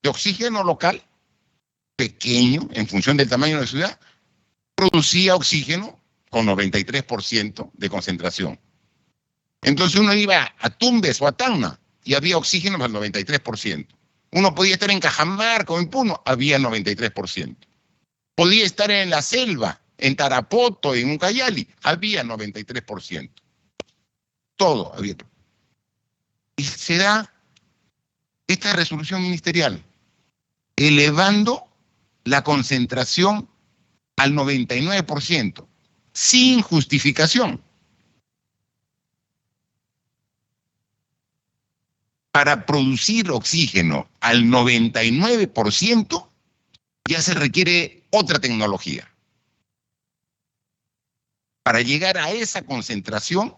de oxígeno local, pequeño en función del tamaño de la ciudad, producía oxígeno con 93% de concentración. Entonces uno iba a Tumbes o a Tacna y había oxígeno al 93%. Uno podía estar en Cajamarca o en Puno, había 93%. Podía estar en la selva, en Tarapoto, en Ucayali, había 93%. Todo había. Y se da esta resolución ministerial, elevando la concentración al 99%, sin justificación. Para producir oxígeno al 99% ya se requiere otra tecnología. Para llegar a esa concentración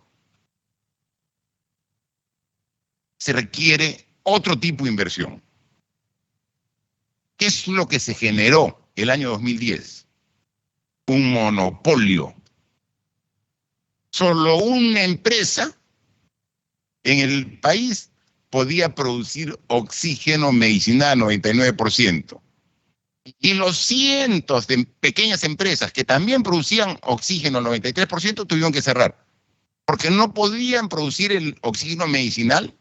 se requiere otro tipo de inversión. ¿Qué es lo que se generó el año 2010? Un monopolio. Solo una empresa en el país podía producir oxígeno medicinal 99%. Y los cientos de pequeñas empresas que también producían oxígeno 93% tuvieron que cerrar, porque no podían producir el oxígeno medicinal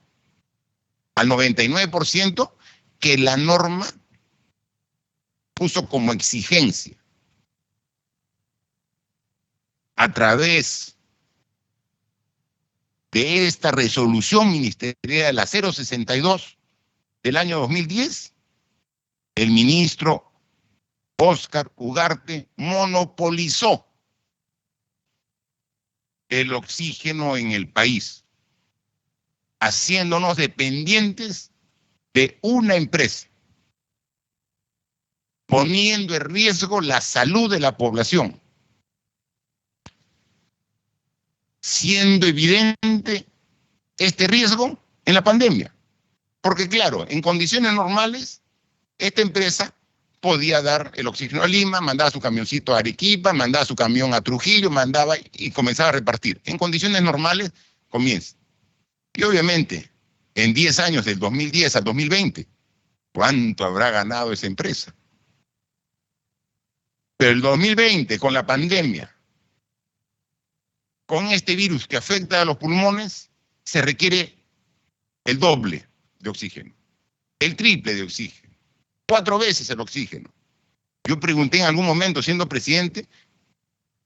al 99% que la norma puso como exigencia a través de esta resolución ministerial, la 062 del año 2010, el ministro Óscar Ugarte monopolizó el oxígeno en el país, haciéndonos dependientes de una empresa, poniendo en riesgo la salud de la población, siendo evidente este riesgo en la pandemia. Porque claro, en condiciones normales, esta empresa podía dar el oxígeno a Lima, mandaba su camioncito a Arequipa, mandaba su camión a Trujillo, mandaba y comenzaba a repartir. En condiciones normales, comienza. Y obviamente, en 10 años, del 2010 al 2020, ¿cuánto habrá ganado esa empresa? Pero el 2020, con la pandemia, con este virus que afecta a los pulmones, se requiere el doble de oxígeno, el triple de oxígeno, 4 veces el oxígeno. Yo pregunté en algún momento, siendo presidente,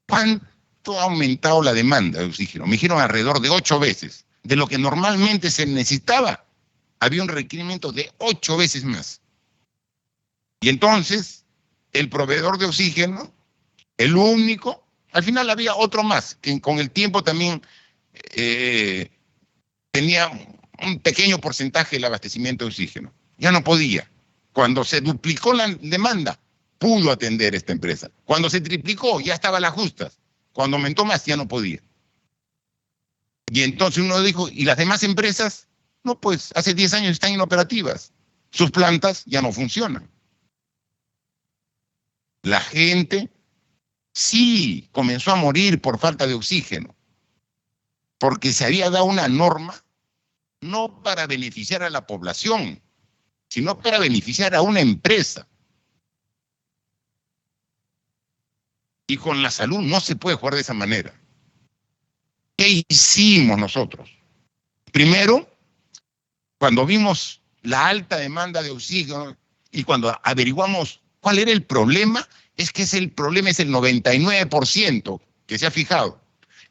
¿cuánto ha aumentado la demanda de oxígeno? Me dijeron alrededor de 8 veces. De lo que normalmente se necesitaba, había un requerimiento de 8 veces más. Y entonces, el proveedor de oxígeno, el único, al final había otro más, que con el tiempo también tenía un pequeño porcentaje del abastecimiento de oxígeno. Ya no podía. Cuando se duplicó la demanda, pudo atender esta empresa. Cuando se triplicó, ya estaba a las justas. Cuando aumentó más, ya no podía. Y entonces uno dijo, ¿y las demás empresas? No, pues hace 10 años están inoperativas. Sus plantas ya no funcionan. La gente sí comenzó a morir por falta de oxígeno, porque se había dado una norma no para beneficiar a la población, sino para beneficiar a una empresa. Y con la salud no se puede jugar de esa manera. ¿Qué hicimos nosotros? Primero, cuando vimos la alta demanda de oxígeno y cuando averiguamos cuál era el problema, es que el problema es el 99% que se ha fijado.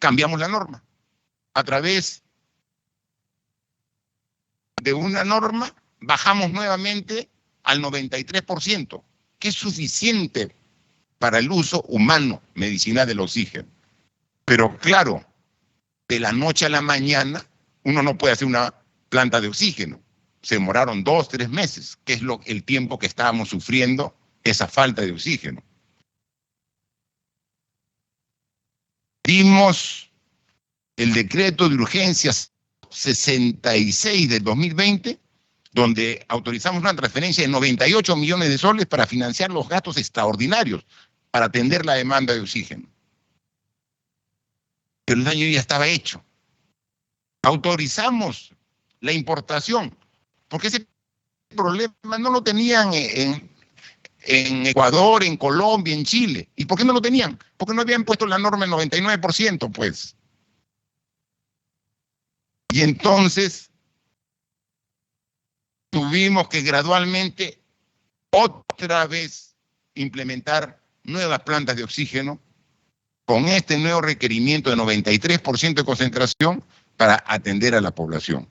Cambiamos la norma. A través de una norma, bajamos nuevamente al 93%, que es suficiente para el uso humano medicinal del oxígeno. Pero claro, de la noche a la mañana, uno no puede hacer una planta de oxígeno. Se demoraron 2, 3 meses, que es el tiempo que estábamos sufriendo esa falta de oxígeno. Dimos el decreto de urgencias 66 del 2020, donde autorizamos una transferencia de 98 millones de soles para financiar los gastos extraordinarios para atender la demanda de oxígeno. Pero el daño ya estaba hecho. Autorizamos la importación, porque ese problema no lo tenían en Ecuador, en Colombia, en Chile. ¿Y por qué no lo tenían? Porque no habían puesto la norma del 99%, pues. Y entonces tuvimos que gradualmente otra vez implementar nuevas plantas de oxígeno con este nuevo requerimiento de 93% de concentración para atender a la población.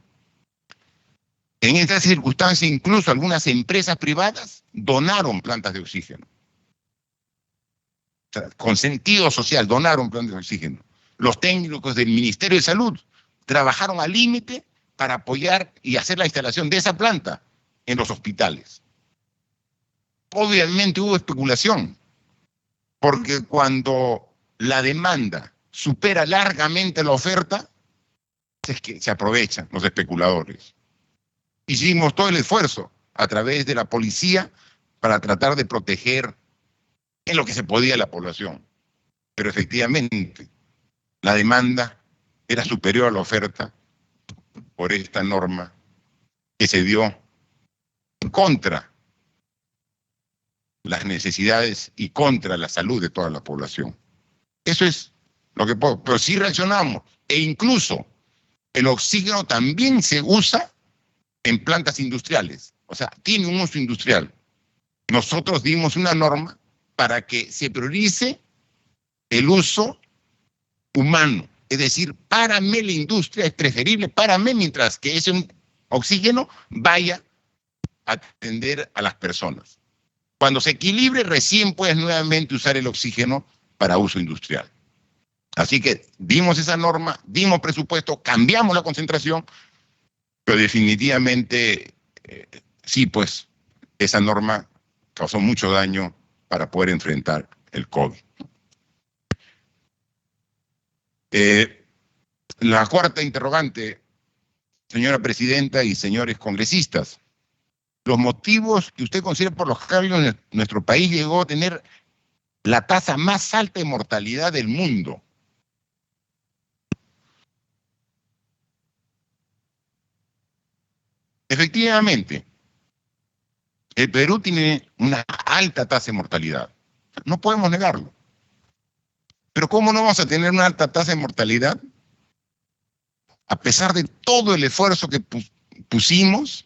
En estas circunstancias, incluso algunas empresas privadas donaron plantas de oxígeno. O sea, con sentido social, donaron plantas de oxígeno. Los técnicos del Ministerio de Salud trabajaron al límite para apoyar y hacer la instalación de esa planta en los hospitales. Obviamente hubo especulación, porque cuando la demanda supera largamente la oferta, es que se aprovechan los especuladores. Hicimos todo el esfuerzo a través de la policía para tratar de proteger en lo que se podía a la población. Pero efectivamente, la demanda era superior a la oferta por esta norma que se dio en contra las necesidades y contra la salud de toda la población. Eso es lo que puedo. Pero sí reaccionamos. E incluso el oxígeno también se usa en plantas industriales. O sea, tiene un uso industrial. nosotros dimos una norma para que se priorice el uso humano. Es decir, párame la industria, es preferible, párame mientras que ese oxígeno vaya a atender a las personas. Cuando se equilibre, recién puedes nuevamente usar el oxígeno para uso industrial. Así que dimos esa norma, dimos presupuesto, cambiamos la concentración, pero definitivamente sí, pues esa norma causó mucho daño para poder enfrentar el COVID. La cuarta interrogante, señora presidenta y señores congresistas, los motivos que usted considera por los cuales nuestro país llegó a tener la tasa más alta de mortalidad del mundo. Efectivamente, el Perú tiene una alta tasa de mortalidad. No podemos negarlo. Pero ¿cómo no vamos a tener una alta tasa de mortalidad? A pesar de todo el esfuerzo que pusimos,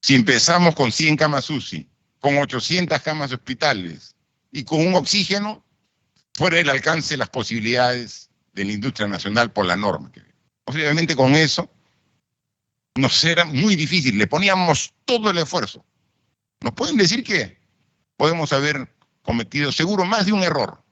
si empezamos con 100 camas UCI, con 800 camas de hospitales y con un oxígeno fuera del alcance de las posibilidades de la industria nacional por la norma. Obviamente con eso nos era muy difícil, le poníamos todo el esfuerzo. Nos pueden decir que podemos haber cometido seguro más de un error,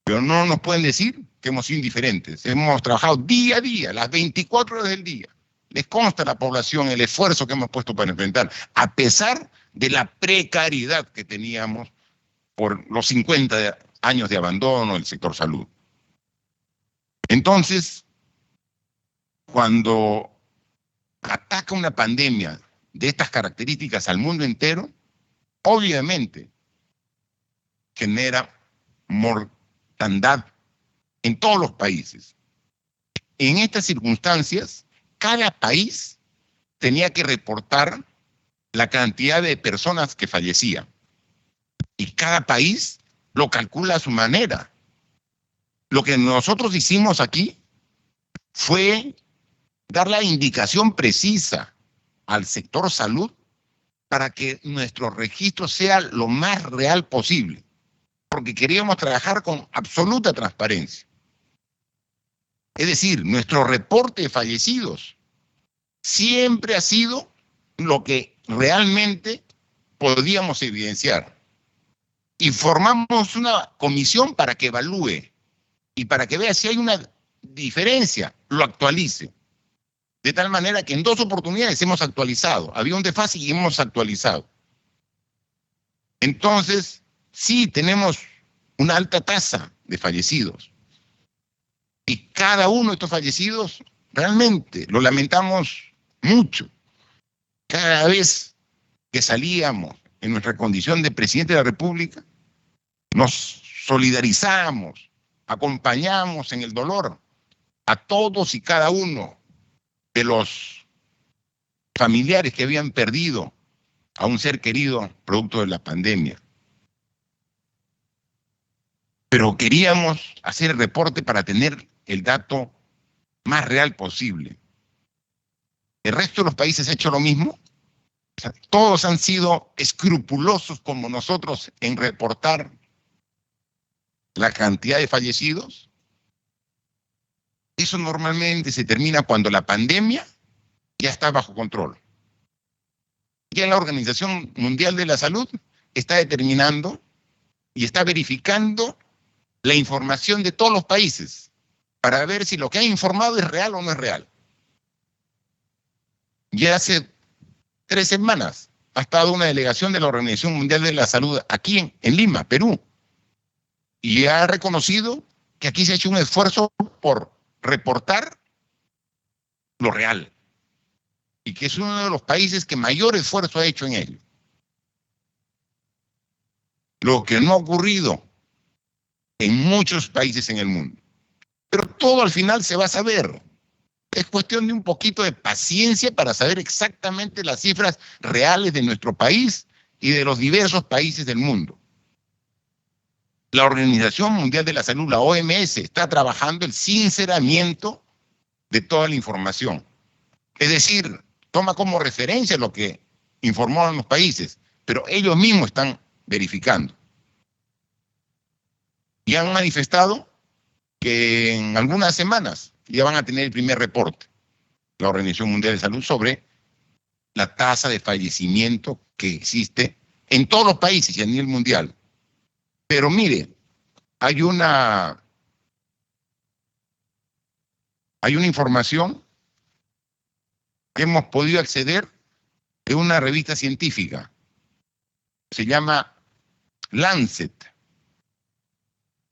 pero no nos pueden decir que hemos sido indiferentes. Hemos trabajado día a día, las 24 horas del día. Les consta a la población el esfuerzo que hemos puesto para enfrentar, a pesar de la precariedad que teníamos por los 50 años de abandono del sector salud. Entonces, cuando ataca una pandemia de estas características al mundo entero, obviamente genera mortandad en todos los países. En estas circunstancias, cada país tenía que reportar la cantidad de personas que fallecían. Y cada país lo calcula a su manera. Lo que nosotros hicimos aquí fue dar la indicación precisa al sector salud para que nuestro registro sea lo más real posible, porque queríamos trabajar con absoluta transparencia. Es decir, nuestro reporte de fallecidos siempre ha sido lo que realmente podíamos evidenciar. Y formamos una comisión para que evalúe y para que vea si hay una diferencia, lo actualice. De tal manera que en 2 oportunidades hemos actualizado. Había un desfase y hemos actualizado. Entonces, sí tenemos una alta tasa de fallecidos. Y cada uno de estos fallecidos, realmente, lo lamentamos mucho. Cada vez que salíamos en nuestra condición de presidente de la República, nos solidarizamos, acompañamos en el dolor a todos y cada uno de los familiares que habían perdido a un ser querido producto de la pandemia. Pero queríamos hacer el reporte para tener el dato más real posible. ¿El resto de los países ha hecho lo mismo? O sea, todos han sido escrupulosos como nosotros en reportar la cantidad de fallecidos. Eso normalmente se termina cuando la pandemia ya está bajo control. Ya la Organización Mundial de la Salud está determinando y está verificando la información de todos los países para ver si lo que ha informado es real o no es real. Ya hace 3 semanas ha estado una delegación de la Organización Mundial de la Salud aquí en Lima, Perú, y ha reconocido que aquí se ha hecho un esfuerzo por reportar lo real y que es uno de los países que mayor esfuerzo ha hecho en ello. Lo que no ha ocurrido en muchos países en el mundo. Pero todo al final se va a saber. Es cuestión de un poquito de paciencia para saber exactamente las cifras reales de nuestro país y de los diversos países del mundo. La Organización Mundial de la Salud, la OMS, está trabajando el sinceramiento de toda la información. Es decir, toma como referencia lo que informaron los países, pero ellos mismos están verificando. Y han manifestado que en algunas semanas ya van a tener el primer reporte, la Organización Mundial de Salud, sobre la tasa de fallecimiento que existe en todos los países y a nivel mundial. Pero mire, hay una información que hemos podido acceder de una revista científica. Se llama Lancet.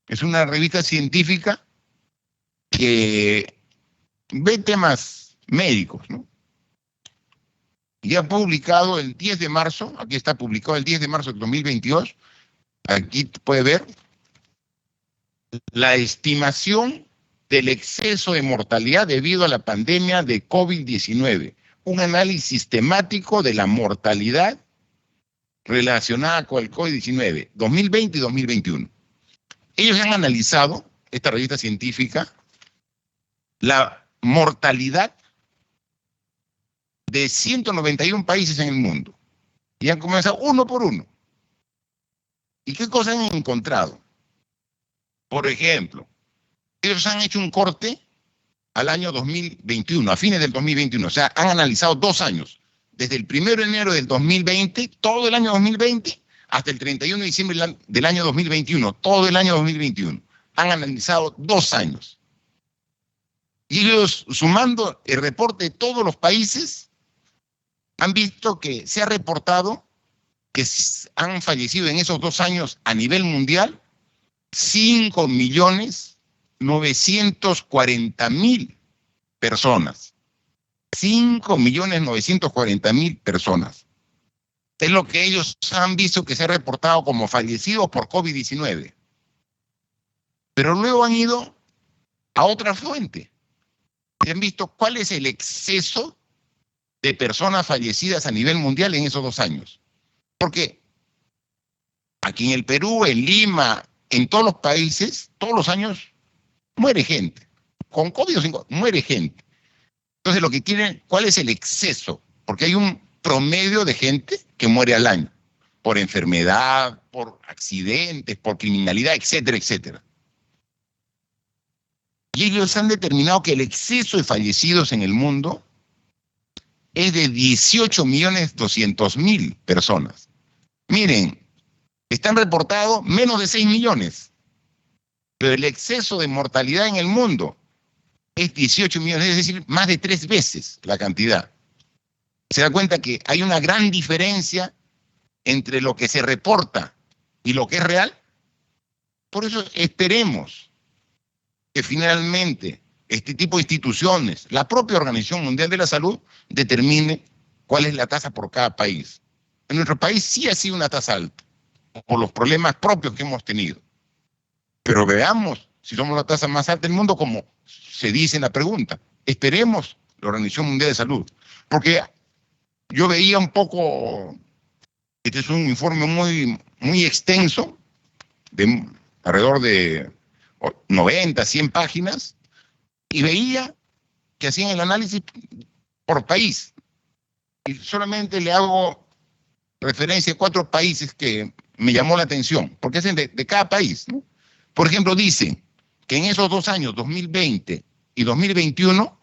Es una revista científica que ve temas médicos, ¿no? Y ha publicado el 10 de marzo, aquí está publicado el 10 de marzo de 2022, aquí puede ver la estimación del exceso de mortalidad debido a la pandemia de COVID-19, un análisis sistemático de la mortalidad relacionada con el COVID-19, 2020 y 2021. Ellos han analizado, esta revista científica, la mortalidad de 191 países en el mundo. Y han comenzado uno por uno. ¿Y qué cosas han encontrado? Por ejemplo, ellos han hecho un corte al año 2021, a fines del 2021. O sea, han analizado 2 años. Desde el 1 de enero del 2020, todo el año 2020, hasta el 31 de diciembre del año 2021, todo el año 2021. Han analizado 2 años. Y ellos, sumando el reporte de todos los países, han visto que se ha reportado que han fallecido en esos 2 años a nivel mundial 5.940.000 personas. 5.940.000 personas. Es lo que ellos han visto que se ha reportado como fallecidos por COVID-19. Pero luego han ido a otra fuente. Se han visto cuál es el exceso de personas fallecidas a nivel mundial en esos 2 años. Porque aquí en el Perú, en Lima, en todos los países, todos los años muere gente. Con COVID o sin COVID, muere gente. Entonces lo que quieren, ¿cuál es el exceso? Porque hay un promedio de gente que muere al año. Por enfermedad, por accidentes, por criminalidad, etcétera, etcétera. Y ellos han determinado que el exceso de fallecidos en el mundo es de 18.200.000 personas. Miren, están reportados menos de 6 millones, pero el exceso de mortalidad en el mundo es 18 millones, es decir, más de 3 veces la cantidad. Se da cuenta que hay una gran diferencia entre lo que se reporta y lo que es real. Por eso esperemos que finalmente este tipo de instituciones, la propia Organización Mundial de la Salud, determine cuál es la tasa por cada país. En nuestro país sí ha sido una tasa alta, por los problemas propios que hemos tenido. Pero veamos si somos la tasa más alta del mundo, como se dice en la pregunta. Esperemos la Organización Mundial de Salud. Porque yo veía un poco, este es un informe muy extenso, de alrededor de 90, 100 páginas, y veía que hacían el análisis por país. Y solamente le hago referencia a 4 países que me llamó la atención, porque hacen de cada país, ¿no? Por ejemplo, dicen que en esos 2 años, 2020 y 2021,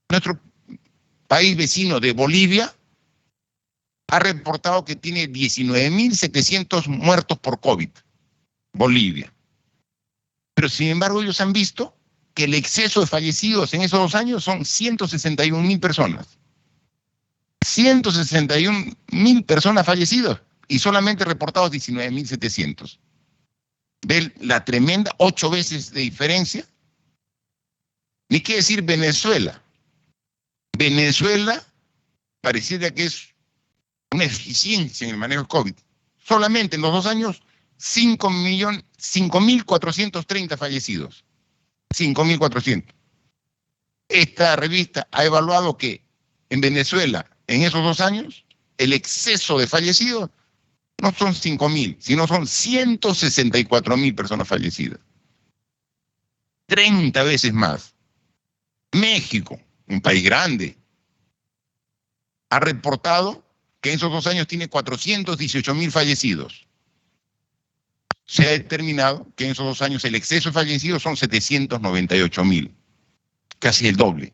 nuestro país vecino de Bolivia ha reportado que tiene 19.700 muertos por COVID. Bolivia. Pero sin embargo, ellos han visto que el exceso de fallecidos en esos 2 años son 161.000 personas. 161.000 personas fallecidas y solamente reportados 19.700. ¿Ven la tremenda 8 veces de diferencia? Ni qué decir Venezuela. Venezuela pareciera que es una eficiencia en el manejo del COVID. Solamente en los 2 años, 5.430 fallecidos. 5.400. Esta revista ha evaluado que en Venezuela, en esos 2 años, el exceso de fallecidos no son 5.000, sino son 164.000 personas fallecidas. 30 veces más. México, un país grande, ha reportado que en esos 2 años tiene 418.000 fallecidos. Se ha determinado que en esos 2 años el exceso de fallecidos son 798.000, casi el doble.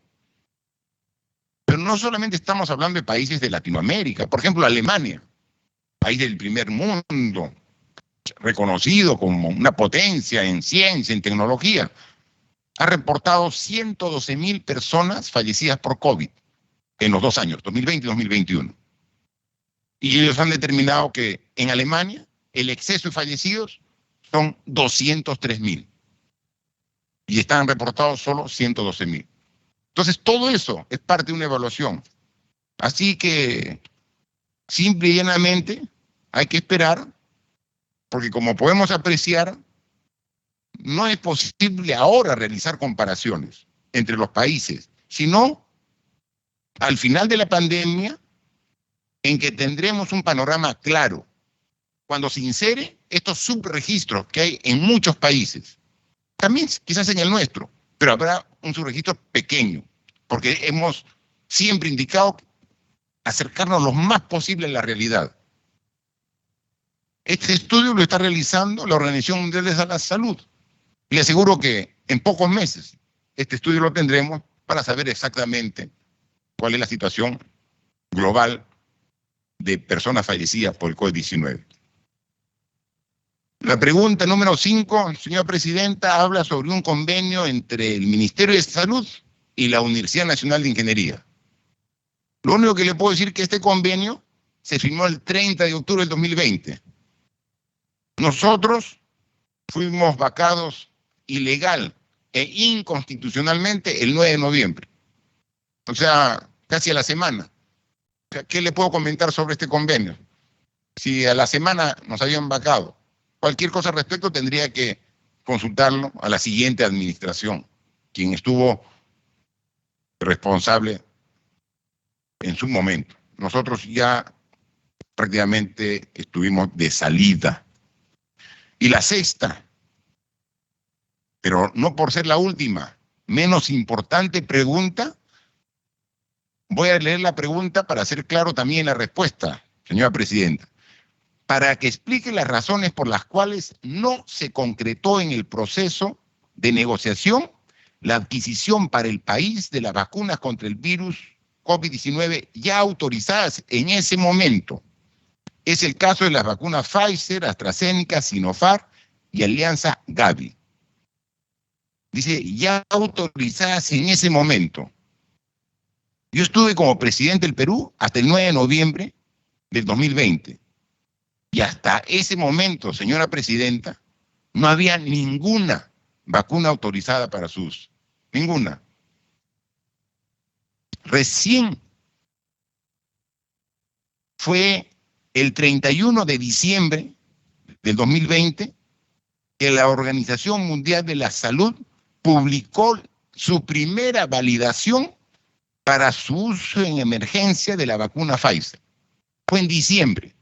Pero no solamente estamos hablando de países de Latinoamérica, por ejemplo, Alemania, país del primer mundo, reconocido como una potencia en ciencia, en tecnología, ha reportado 112.000 personas fallecidas por COVID en los 2 años, 2020 y 2021. Y ellos han determinado que en Alemania el exceso de fallecidos son 203.000. Y están reportados solo 112.000. Entonces, todo eso es parte de una evaluación. Así que, simple y llanamente, hay que esperar, porque como podemos apreciar, no es posible ahora realizar comparaciones entre los países, sino al final de la pandemia, en que tendremos un panorama claro, cuando se insere estos subregistros que hay en muchos países, también quizás en el nuestro, pero habrá un subregistro pequeño, porque hemos siempre indicado acercarnos lo más posible a la realidad. Este estudio lo está realizando la Organización Mundial de la Salud. Le aseguro que en pocos meses este estudio lo tendremos para saber exactamente cuál es la situación global de personas fallecidas por el COVID-19. La pregunta número 5, señora presidenta, habla sobre un convenio entre el Ministerio de Salud y la Universidad Nacional de Ingeniería. Lo único que le puedo decir es que este convenio se firmó el 30 de octubre del 2020. Nosotros fuimos vacados ilegal e inconstitucionalmente el 9 de noviembre. O sea, casi a la semana. O sea, ¿qué le puedo comentar sobre este convenio? Si a la semana nos habían vacado, cualquier cosa al respecto tendría que consultarlo a la siguiente administración, quien estuvo responsable en su momento. Nosotros ya prácticamente estuvimos de salida. Y la sexta, pero no por ser la última, menos importante pregunta, voy a leer la pregunta para hacer claro también la respuesta, señora presidenta, para que explique las razones por las cuales no se concretó en el proceso de negociación la adquisición para el país de las vacunas contra el virus COVID-19 ya autorizadas en ese momento. Es el caso de las vacunas Pfizer, AstraZeneca, Sinopharm y Alianza Gavi. Dice, ya autorizadas en ese momento. Yo estuve como presidente del Perú hasta el 9 de noviembre del 2020. Y hasta ese momento, señora presidenta, no había ninguna vacuna autorizada para su uso. Ninguna. Recién fue el 31 de diciembre del 2020 que la Organización Mundial de la Salud publicó su primera validación para su uso en emergencia de la vacuna Pfizer. Fue en diciembre.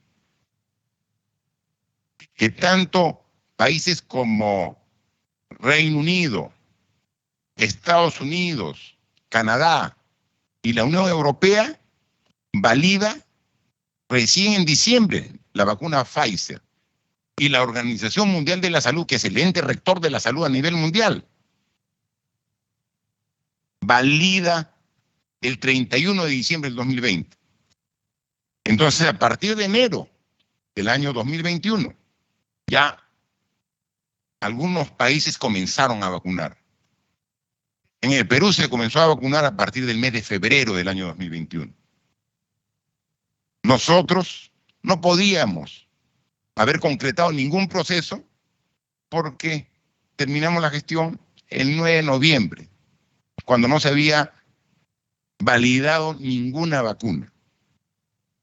Que tanto países como Reino Unido, Estados Unidos, Canadá y la Unión Europea valida recién en diciembre la vacuna Pfizer. Y la Organización Mundial de la Salud, que es el ente rector de la salud a nivel mundial, valida el 31 de diciembre del 2020. Entonces, a partir de enero del año 2021, ya algunos países comenzaron a vacunar. En el Perú se comenzó a vacunar a partir del mes de febrero del año 2021. Nosotros no podíamos haber concretado ningún proceso porque terminamos la gestión el 9 de noviembre, cuando no se había validado ninguna vacuna.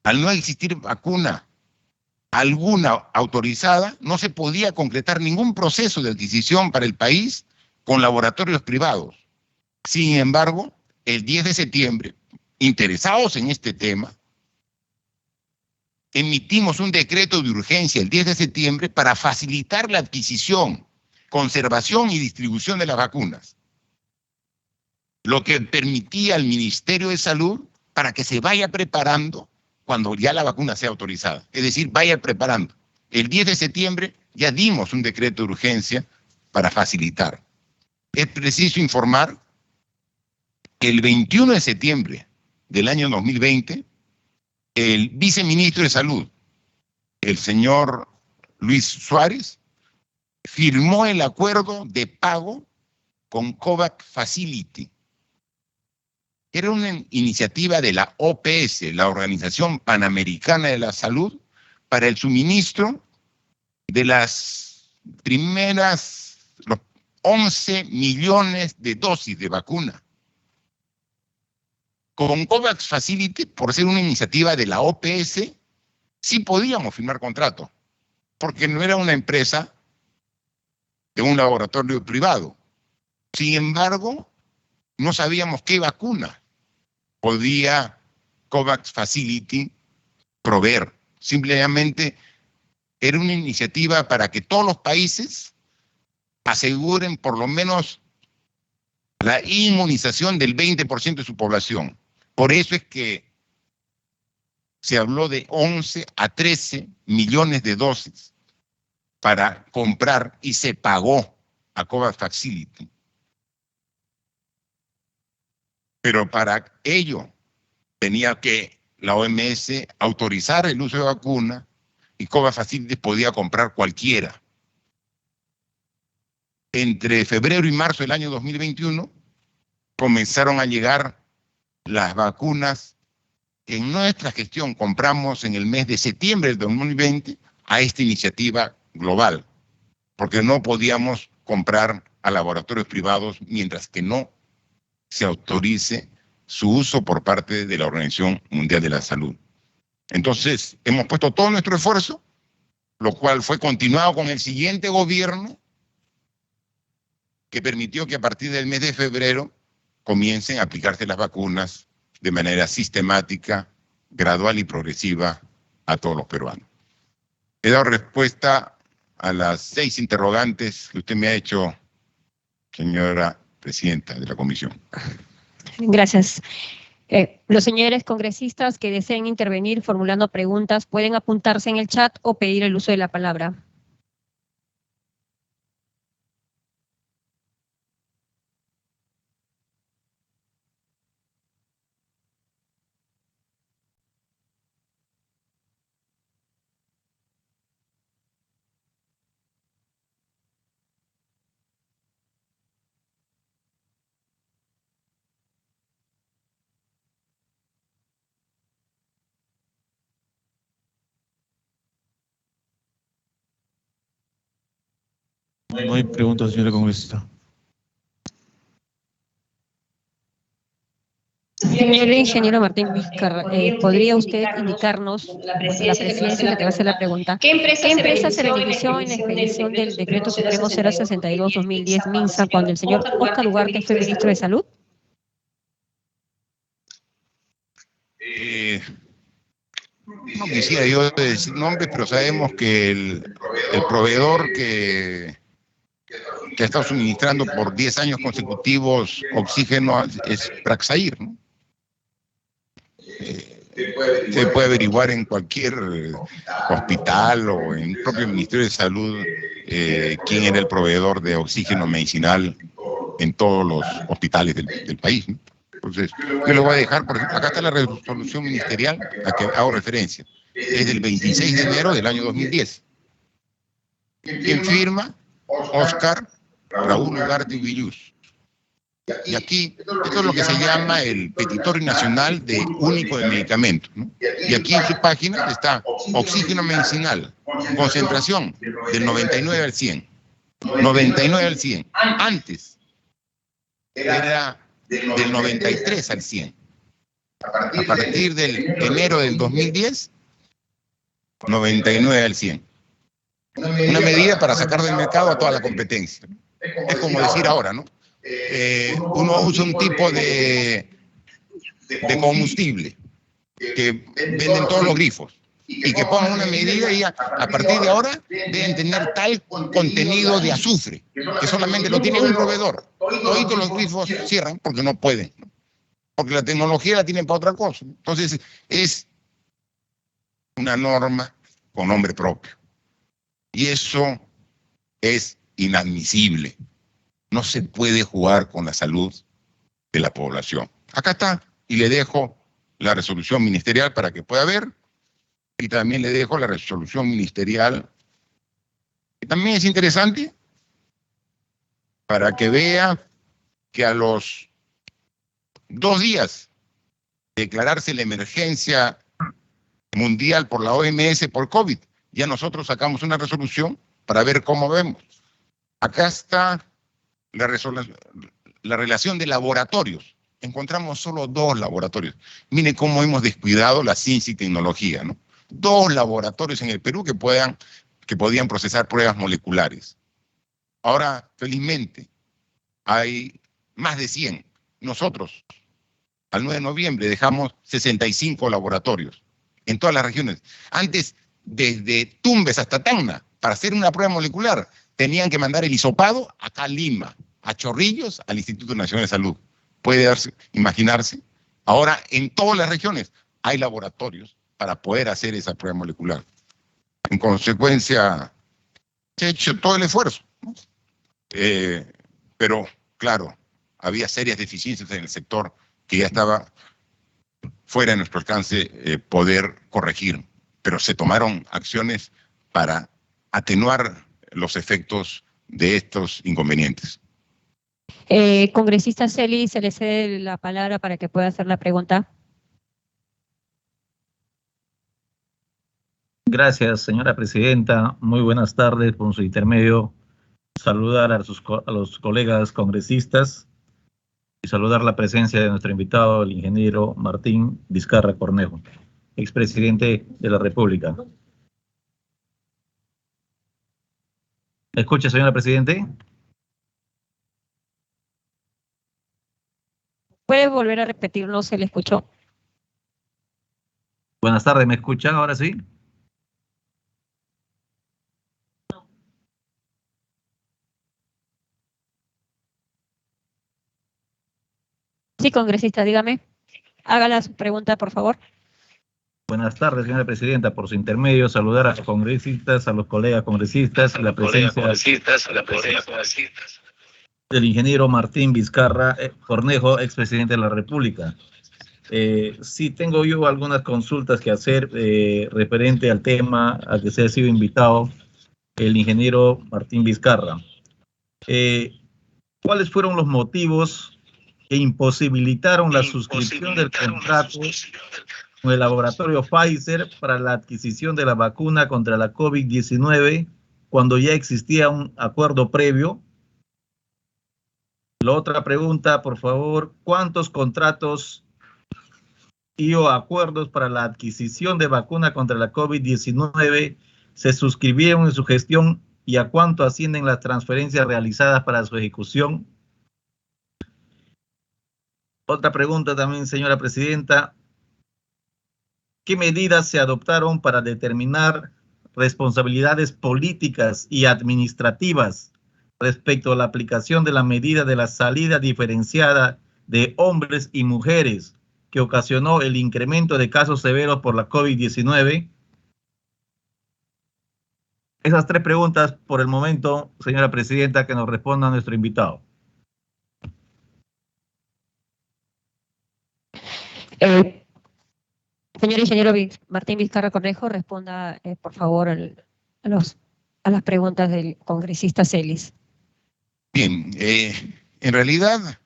Al no existir vacuna alguna autorizada, no se podía concretar ningún proceso de adquisición para el país con laboratorios privados. Sin embargo, el 10 de septiembre, interesados en este tema, emitimos un decreto de urgencia el 10 de septiembre para facilitar la adquisición, conservación y distribución de las vacunas, lo que permitía al Ministerio de Salud para que se vaya preparando cuando ya la vacuna sea autorizada. Es decir, vaya preparando. El 10 de septiembre ya dimos un decreto de urgencia para facilitar. Es preciso informar que el 21 de septiembre del año 2020, el viceministro de Salud, el señor Luis Suárez, firmó el acuerdo de pago con COVAX Facility. Era una iniciativa de la OPS, la Organización Panamericana de la Salud, para el suministro de las primeras, los 11 millones de dosis de vacuna. Con COVAX Facility, por ser una iniciativa de la OPS, sí podíamos firmar contrato, porque no era una empresa de un laboratorio privado. Sin embargo, no sabíamos qué vacuna podía COVAX Facility proveer. Simplemente era una iniciativa para que todos los países aseguren por lo menos la inmunización del 20% de su población. Por eso es que se habló de 11 a 13 millones de dosis para comprar y se pagó a COVAX Facility. Pero para ello tenía que la OMS autorizar el uso de vacuna y COVAX Facility podía comprar cualquiera. Entre febrero y marzo del año 2021 comenzaron a llegar las vacunas que en nuestra gestión compramos en el mes de septiembre del 2020 a esta iniciativa global, porque no podíamos comprar a laboratorios privados mientras que no se autorice su uso por parte de la Organización Mundial de la Salud. Entonces, hemos puesto todo nuestro esfuerzo, lo cual fue continuado con el siguiente gobierno, que permitió que a partir del mes de febrero comiencen a aplicarse las vacunas de manera sistemática, gradual y progresiva a todos los peruanos. He dado respuesta a las 6 interrogantes que usted me ha hecho, señora presidenta de la comisión. Gracias. Los señores congresistas que deseen intervenir formulando preguntas pueden apuntarse en el chat o pedir el uso de la palabra. No hay preguntas, señora congresista. Señor ingeniero Martín Vizcarra, ¿podría usted indicarnos, la presidencia que te va a hacer la pregunta, qué empresa se benefició en la expedición del Decreto Supremo 062-2010 MINSA cuando el señor Óscar Ugarte fue ministro de Salud? No quisiera yo decir nombres, pero sabemos que el proveedor que ha estado suministrando por 10 años consecutivos oxígeno es Praxair, ¿no? Se puede averiguar en cualquier hospital o en el propio Ministerio de Salud quién era el proveedor de oxígeno medicinal en todos los hospitales del país, ¿no? Entonces, yo le voy a dejar, por ejemplo, acá está la resolución ministerial a que hago referencia. Es del 26 de enero del año 2010. ¿Quién firma? Óscar Raúl Ugarte Villús. Y aquí, esto es lo que se llama el Petitorio Nacional de Único de Medicamentos, ¿no? Y aquí en su página está oxígeno medicinal, concentración del 99 al 100. 99 al 100. Antes era del 93 al 100. A partir del enero del 2010, 99 al 100. Una medida para sacar del mercado a toda la competencia. Es como decir ahora, ¿no? Uno usa un tipo de combustible que venden todos los grifos y que pongan una medida y a partir de ahora deben tener tal contenido de azufre que solamente lo tiene un proveedor. Todos los grifos cierran porque no pueden, ¿no? Porque la tecnología la tienen para otra cosa. Entonces es una norma con nombre propio. Y eso es inadmisible. No se puede jugar con la salud de la población. Acá está, y le dejo la resolución ministerial para que pueda ver, y también le dejo la resolución ministerial, que también es interesante, para que vea que a los 2 días de declararse la emergencia mundial por la OMS por COVID, ya nosotros sacamos una resolución para ver cómo vemos. Acá está la relación de laboratorios. Encontramos solo 2 laboratorios. Miren cómo hemos descuidado la ciencia y tecnología, ¿no? 2 laboratorios en el Perú que podían procesar pruebas moleculares. Ahora, felizmente, hay más de 100. Nosotros, al 9 de noviembre, dejamos 65 laboratorios en todas las regiones. Antes, desde Tumbes hasta Tacna, para hacer una prueba molecular, tenían que mandar el hisopado acá a Lima, a Chorrillos, al Instituto Nacional de Salud. Puede imaginarse. Ahora, en todas las regiones hay laboratorios para poder hacer esa prueba molecular. En consecuencia, se ha hecho todo el esfuerzo, ¿no? Pero, claro, había serias deficiencias en el sector que ya estaba fuera de nuestro alcance poder corregir, pero se tomaron acciones para atenuar los efectos de estos inconvenientes. Congresista Celis, se le cede la palabra para que pueda hacer la pregunta. Gracias, señora presidenta. Muy buenas tardes. Por su intermedio, saludar a los colegas congresistas y saludar la presencia de nuestro invitado, el ingeniero Martín Vizcarra Cornejo, expresidente de la República. ¿Me escucha, señora presidente? ¿Puede volver a repetir? No se le escuchó. Buenas tardes, ¿me escuchan ahora sí? Sí, congresista, dígame. Hágala su pregunta, por favor. Buenas tardes, señora presidenta. Por su intermedio, saludar a los congresistas, a los colegas congresistas, y la presencia del ingeniero Martín Vizcarra Cornejo, expresidente de la República. Sí, tengo yo algunas consultas que hacer referente al tema al que se ha sido invitado el ingeniero Martín Vizcarra. ¿Cuáles fueron los motivos que imposibilitaron la suscripción del contrato con el laboratorio Pfizer para la adquisición de la vacuna contra la COVID-19 cuando ya existía un acuerdo previo? La otra pregunta, por favor, ¿cuántos contratos y o acuerdos para la adquisición de vacuna contra la COVID-19 se suscribieron en su gestión y a cuánto ascienden las transferencias realizadas para su ejecución? Otra pregunta también, señora presidenta. ¿Qué medidas se adoptaron para determinar responsabilidades políticas y administrativas respecto a la aplicación de la medida de la salida diferenciada de hombres y mujeres que ocasionó el incremento de casos severos por la COVID-19? Esas 3 preguntas por el momento, señora presidenta, que nos responda nuestro invitado. Señor ingeniero Martín Vizcarra Cornejo, responda, por favor, a las preguntas del congresista Celis. Bien, en realidad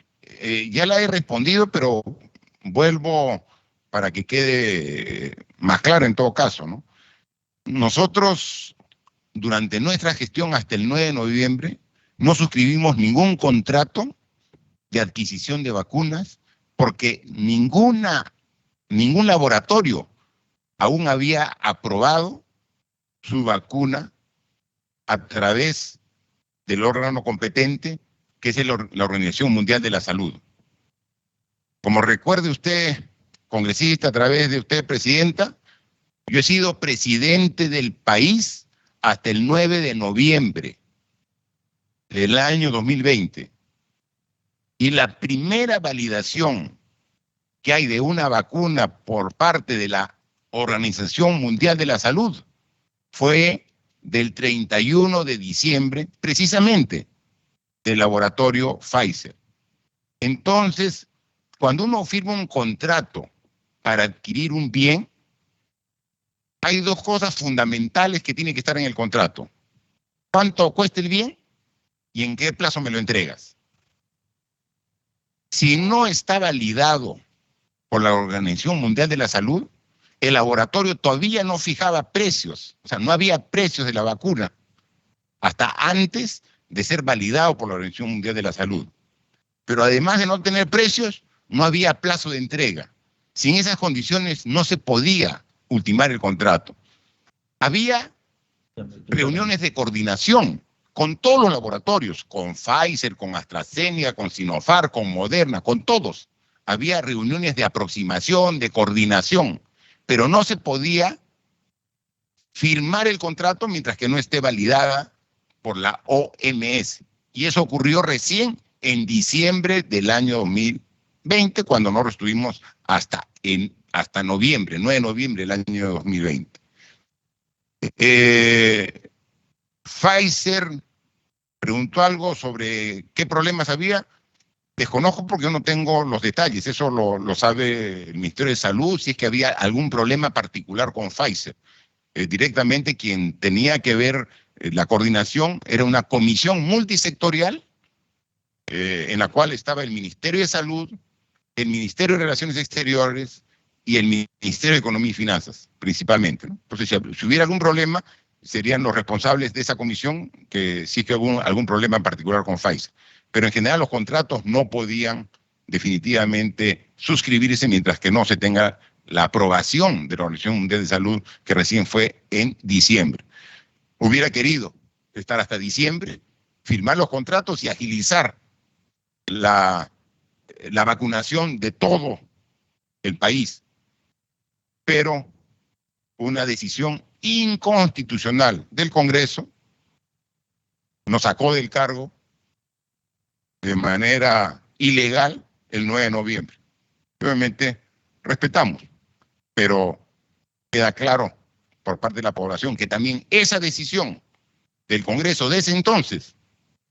ya la he respondido, pero vuelvo para que quede más claro en todo caso, ¿no? Nosotros, durante nuestra gestión hasta el 9 de noviembre, no suscribimos ningún contrato de adquisición de vacunas porque ningún laboratorio aún había aprobado su vacuna a través del órgano competente, que es la Organización Mundial de la Salud. Como recuerde usted, congresista, a través de usted, presidenta, yo he sido presidente del país hasta el 9 de noviembre del año 2020. Y la primera validación que hay de una vacuna por parte de la Organización Mundial de la Salud fue del 31 de diciembre, precisamente, del laboratorio Pfizer. Entonces, cuando uno firma un contrato para adquirir un bien, hay dos cosas fundamentales que tienen que estar en el contrato. ¿Cuánto cuesta el bien y en qué plazo me lo entregas? Si no está validado por la Organización Mundial de la Salud, el laboratorio todavía no fijaba precios, o sea, no había precios de la vacuna hasta antes de ser validado por la Organización Mundial de la Salud. Pero además de no tener precios, no había plazo de entrega. Sin esas condiciones no se podía ultimar el contrato. Había reuniones de coordinación con todos los laboratorios, con Pfizer, con AstraZeneca, con Sinopharm, con Moderna, con todos. Había reuniones de aproximación, de coordinación, pero no se podía firmar el contrato mientras que no esté validada por la OMS. Y eso ocurrió recién en diciembre del año 2020, cuando nosotros estuvimos hasta noviembre, 9 de noviembre del año 2020. Pfizer preguntó algo sobre qué problemas había. Desconozco porque yo no tengo los detalles, eso lo sabe el Ministerio de Salud, si es que había algún problema particular con Pfizer. Directamente quien tenía que ver la coordinación era una comisión multisectorial en la cual estaba el Ministerio de Salud, el Ministerio de Relaciones Exteriores y el Ministerio de Economía y Finanzas, principalmente, ¿no? Entonces, si hubiera algún problema, serían los responsables de esa comisión, que sí que hubo algún problema en particular con Pfizer. Pero en general los contratos no podían definitivamente suscribirse mientras que no se tenga la aprobación de la Organización Mundial de Salud, que recién fue en diciembre. Hubiera querido estar hasta diciembre, firmar los contratos y agilizar la vacunación de todo el país, pero una decisión inconstitucional del Congreso nos sacó del cargo de manera ilegal el 9 de noviembre. Obviamente respetamos, pero queda claro por parte de la población que también esa decisión del Congreso de ese entonces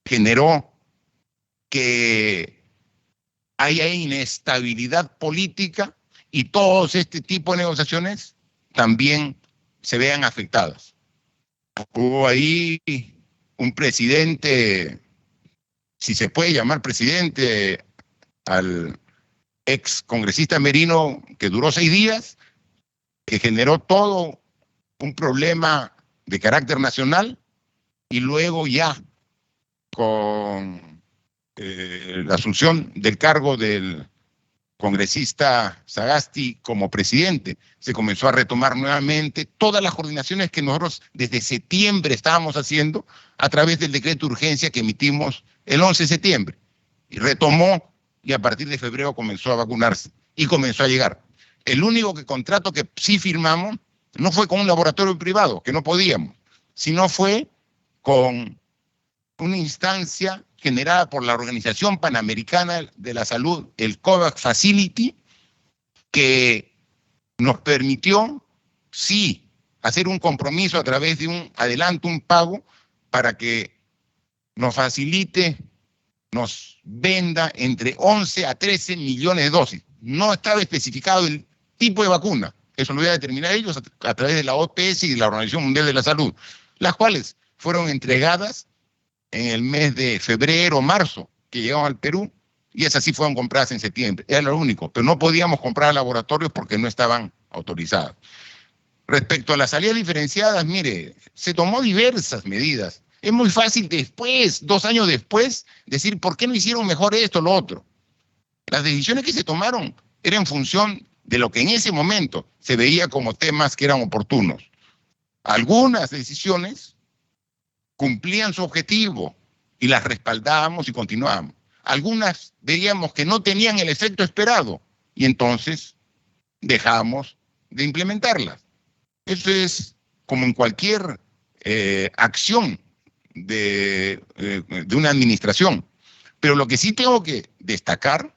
generó que haya inestabilidad política y todos este tipo de negociaciones también se vean afectadas. Hubo ahí un presidente, si se puede llamar presidente, al ex congresista Merino, que duró 6 días, que generó todo un problema de carácter nacional, y luego ya con la asunción del cargo del congresista Sagasti como presidente, se comenzó a retomar nuevamente todas las coordinaciones que nosotros desde septiembre estábamos haciendo a través del decreto de urgencia que emitimos el 11 de septiembre. Y retomó, y a partir de febrero comenzó a vacunarse y comenzó a llegar. El único contrato que sí firmamos no fue con un laboratorio privado, que no podíamos, sino fue con una instancia generada por la Organización Panamericana de la Salud, el COVAX Facility, que nos permitió, sí, hacer un compromiso a través de un adelanto, un pago, para que nos facilite, nos venda entre 11 a 13 millones de dosis. No estaba especificado el tipo de vacuna, eso lo iban a determinar ellos a través de la OPS y de la Organización Mundial de la Salud, las cuales fueron entregadas en el mes de febrero o marzo, que llegaron al Perú, y esas sí fueron compradas en septiembre. Era lo único, pero no podíamos comprar laboratorios porque no estaban autorizados. Respecto a las salidas diferenciadas, mire, se tomó diversas medidas. Es muy fácil después, 2 años después, decir por qué no hicieron mejor esto o lo otro. Las decisiones que se tomaron eran en función de lo que en ese momento se veía como temas que eran oportunos. Algunas decisiones cumplían su objetivo y las respaldábamos y continuábamos. Algunas veíamos que no tenían el efecto esperado y entonces dejamos de implementarlas. Eso es como en cualquier acción de una administración. Pero lo que sí tengo que destacar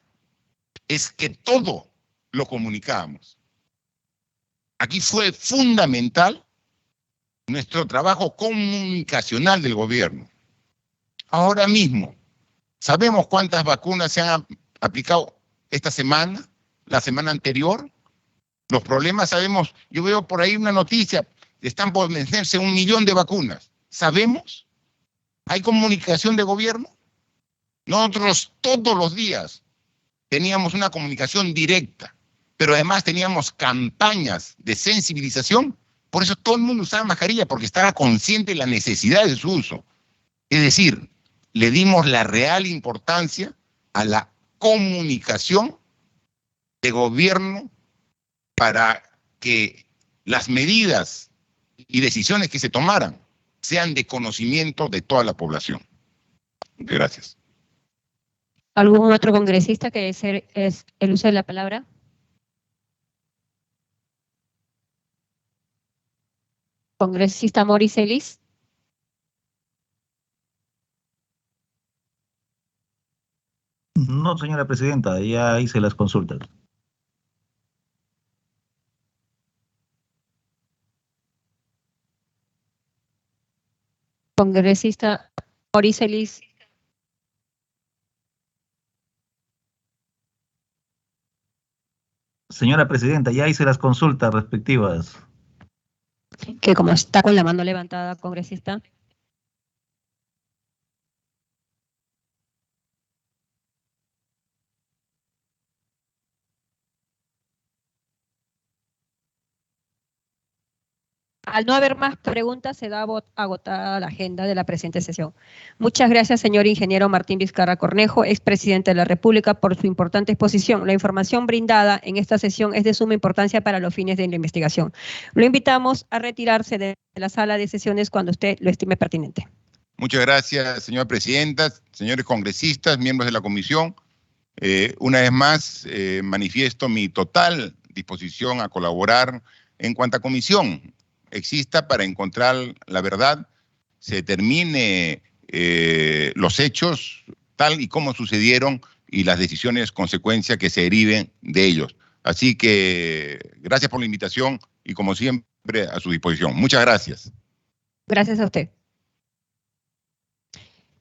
es que todo lo comunicábamos. aquí fue fundamental nuestro trabajo comunicacional del gobierno. Ahora mismo, ¿sabemos cuántas vacunas se han aplicado esta semana, la semana anterior? Los problemas sabemos, yo veo por ahí una noticia, están por vencerse 1 millón de vacunas. ¿Sabemos? ¿Hay comunicación de gobierno? Nosotros todos los días teníamos una comunicación directa, pero además teníamos campañas de sensibilización. Por eso todo el mundo usaba mascarilla, porque estaba consciente de la necesidad de su uso. Es decir, le dimos la real importancia a la comunicación de gobierno para que las medidas y decisiones que se tomaran sean de conocimiento de toda la población. Gracias. ¿Algún otro congresista que desee el uso de la palabra? Congresista Moris Ellis. No, señora presidenta, ya hice las consultas. Congresista Moris Ellis. Señora presidenta, ya hice las consultas respectivas. Que como está con la mano levantada, congresista. Al no haber más preguntas, se da agotada la agenda de la presente sesión. Muchas gracias, señor ingeniero Martín Vizcarra Cornejo, expresidente de la República, por su importante exposición. La información brindada en esta sesión es de suma importancia para los fines de la investigación. Lo invitamos a retirarse de la sala de sesiones cuando usted lo estime pertinente. Muchas gracias, señora presidenta, señores congresistas, miembros de la comisión. Una vez más, manifiesto mi total disposición a colaborar en cuanta comisión exista para encontrar la verdad, se determine los hechos tal y como sucedieron y las decisiones, consecuencias que se deriven de ellos. Así que gracias por la invitación y como siempre a su disposición. Muchas gracias. Gracias a usted.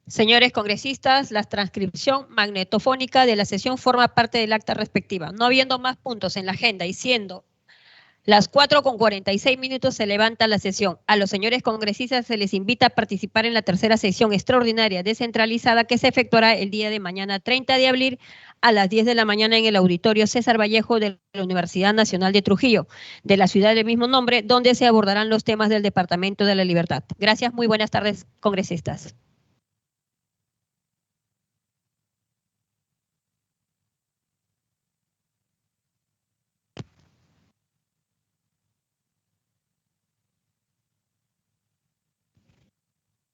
Señores congresistas, la transcripción magnetofónica de la sesión forma parte del acta respectiva. No habiendo más puntos en la agenda y siendo las 4:46 se levanta la sesión. A los señores congresistas se les invita a participar en la tercera sesión extraordinaria descentralizada que se efectuará el día de mañana, 30 de abril, a las 10 de la mañana en el auditorio César Vallejo de la Universidad Nacional de Trujillo, de la ciudad del mismo nombre, donde se abordarán los temas del Departamento de la Libertad. Gracias, muy buenas tardes, congresistas.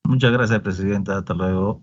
Muchas gracias, presidenta. Hasta luego.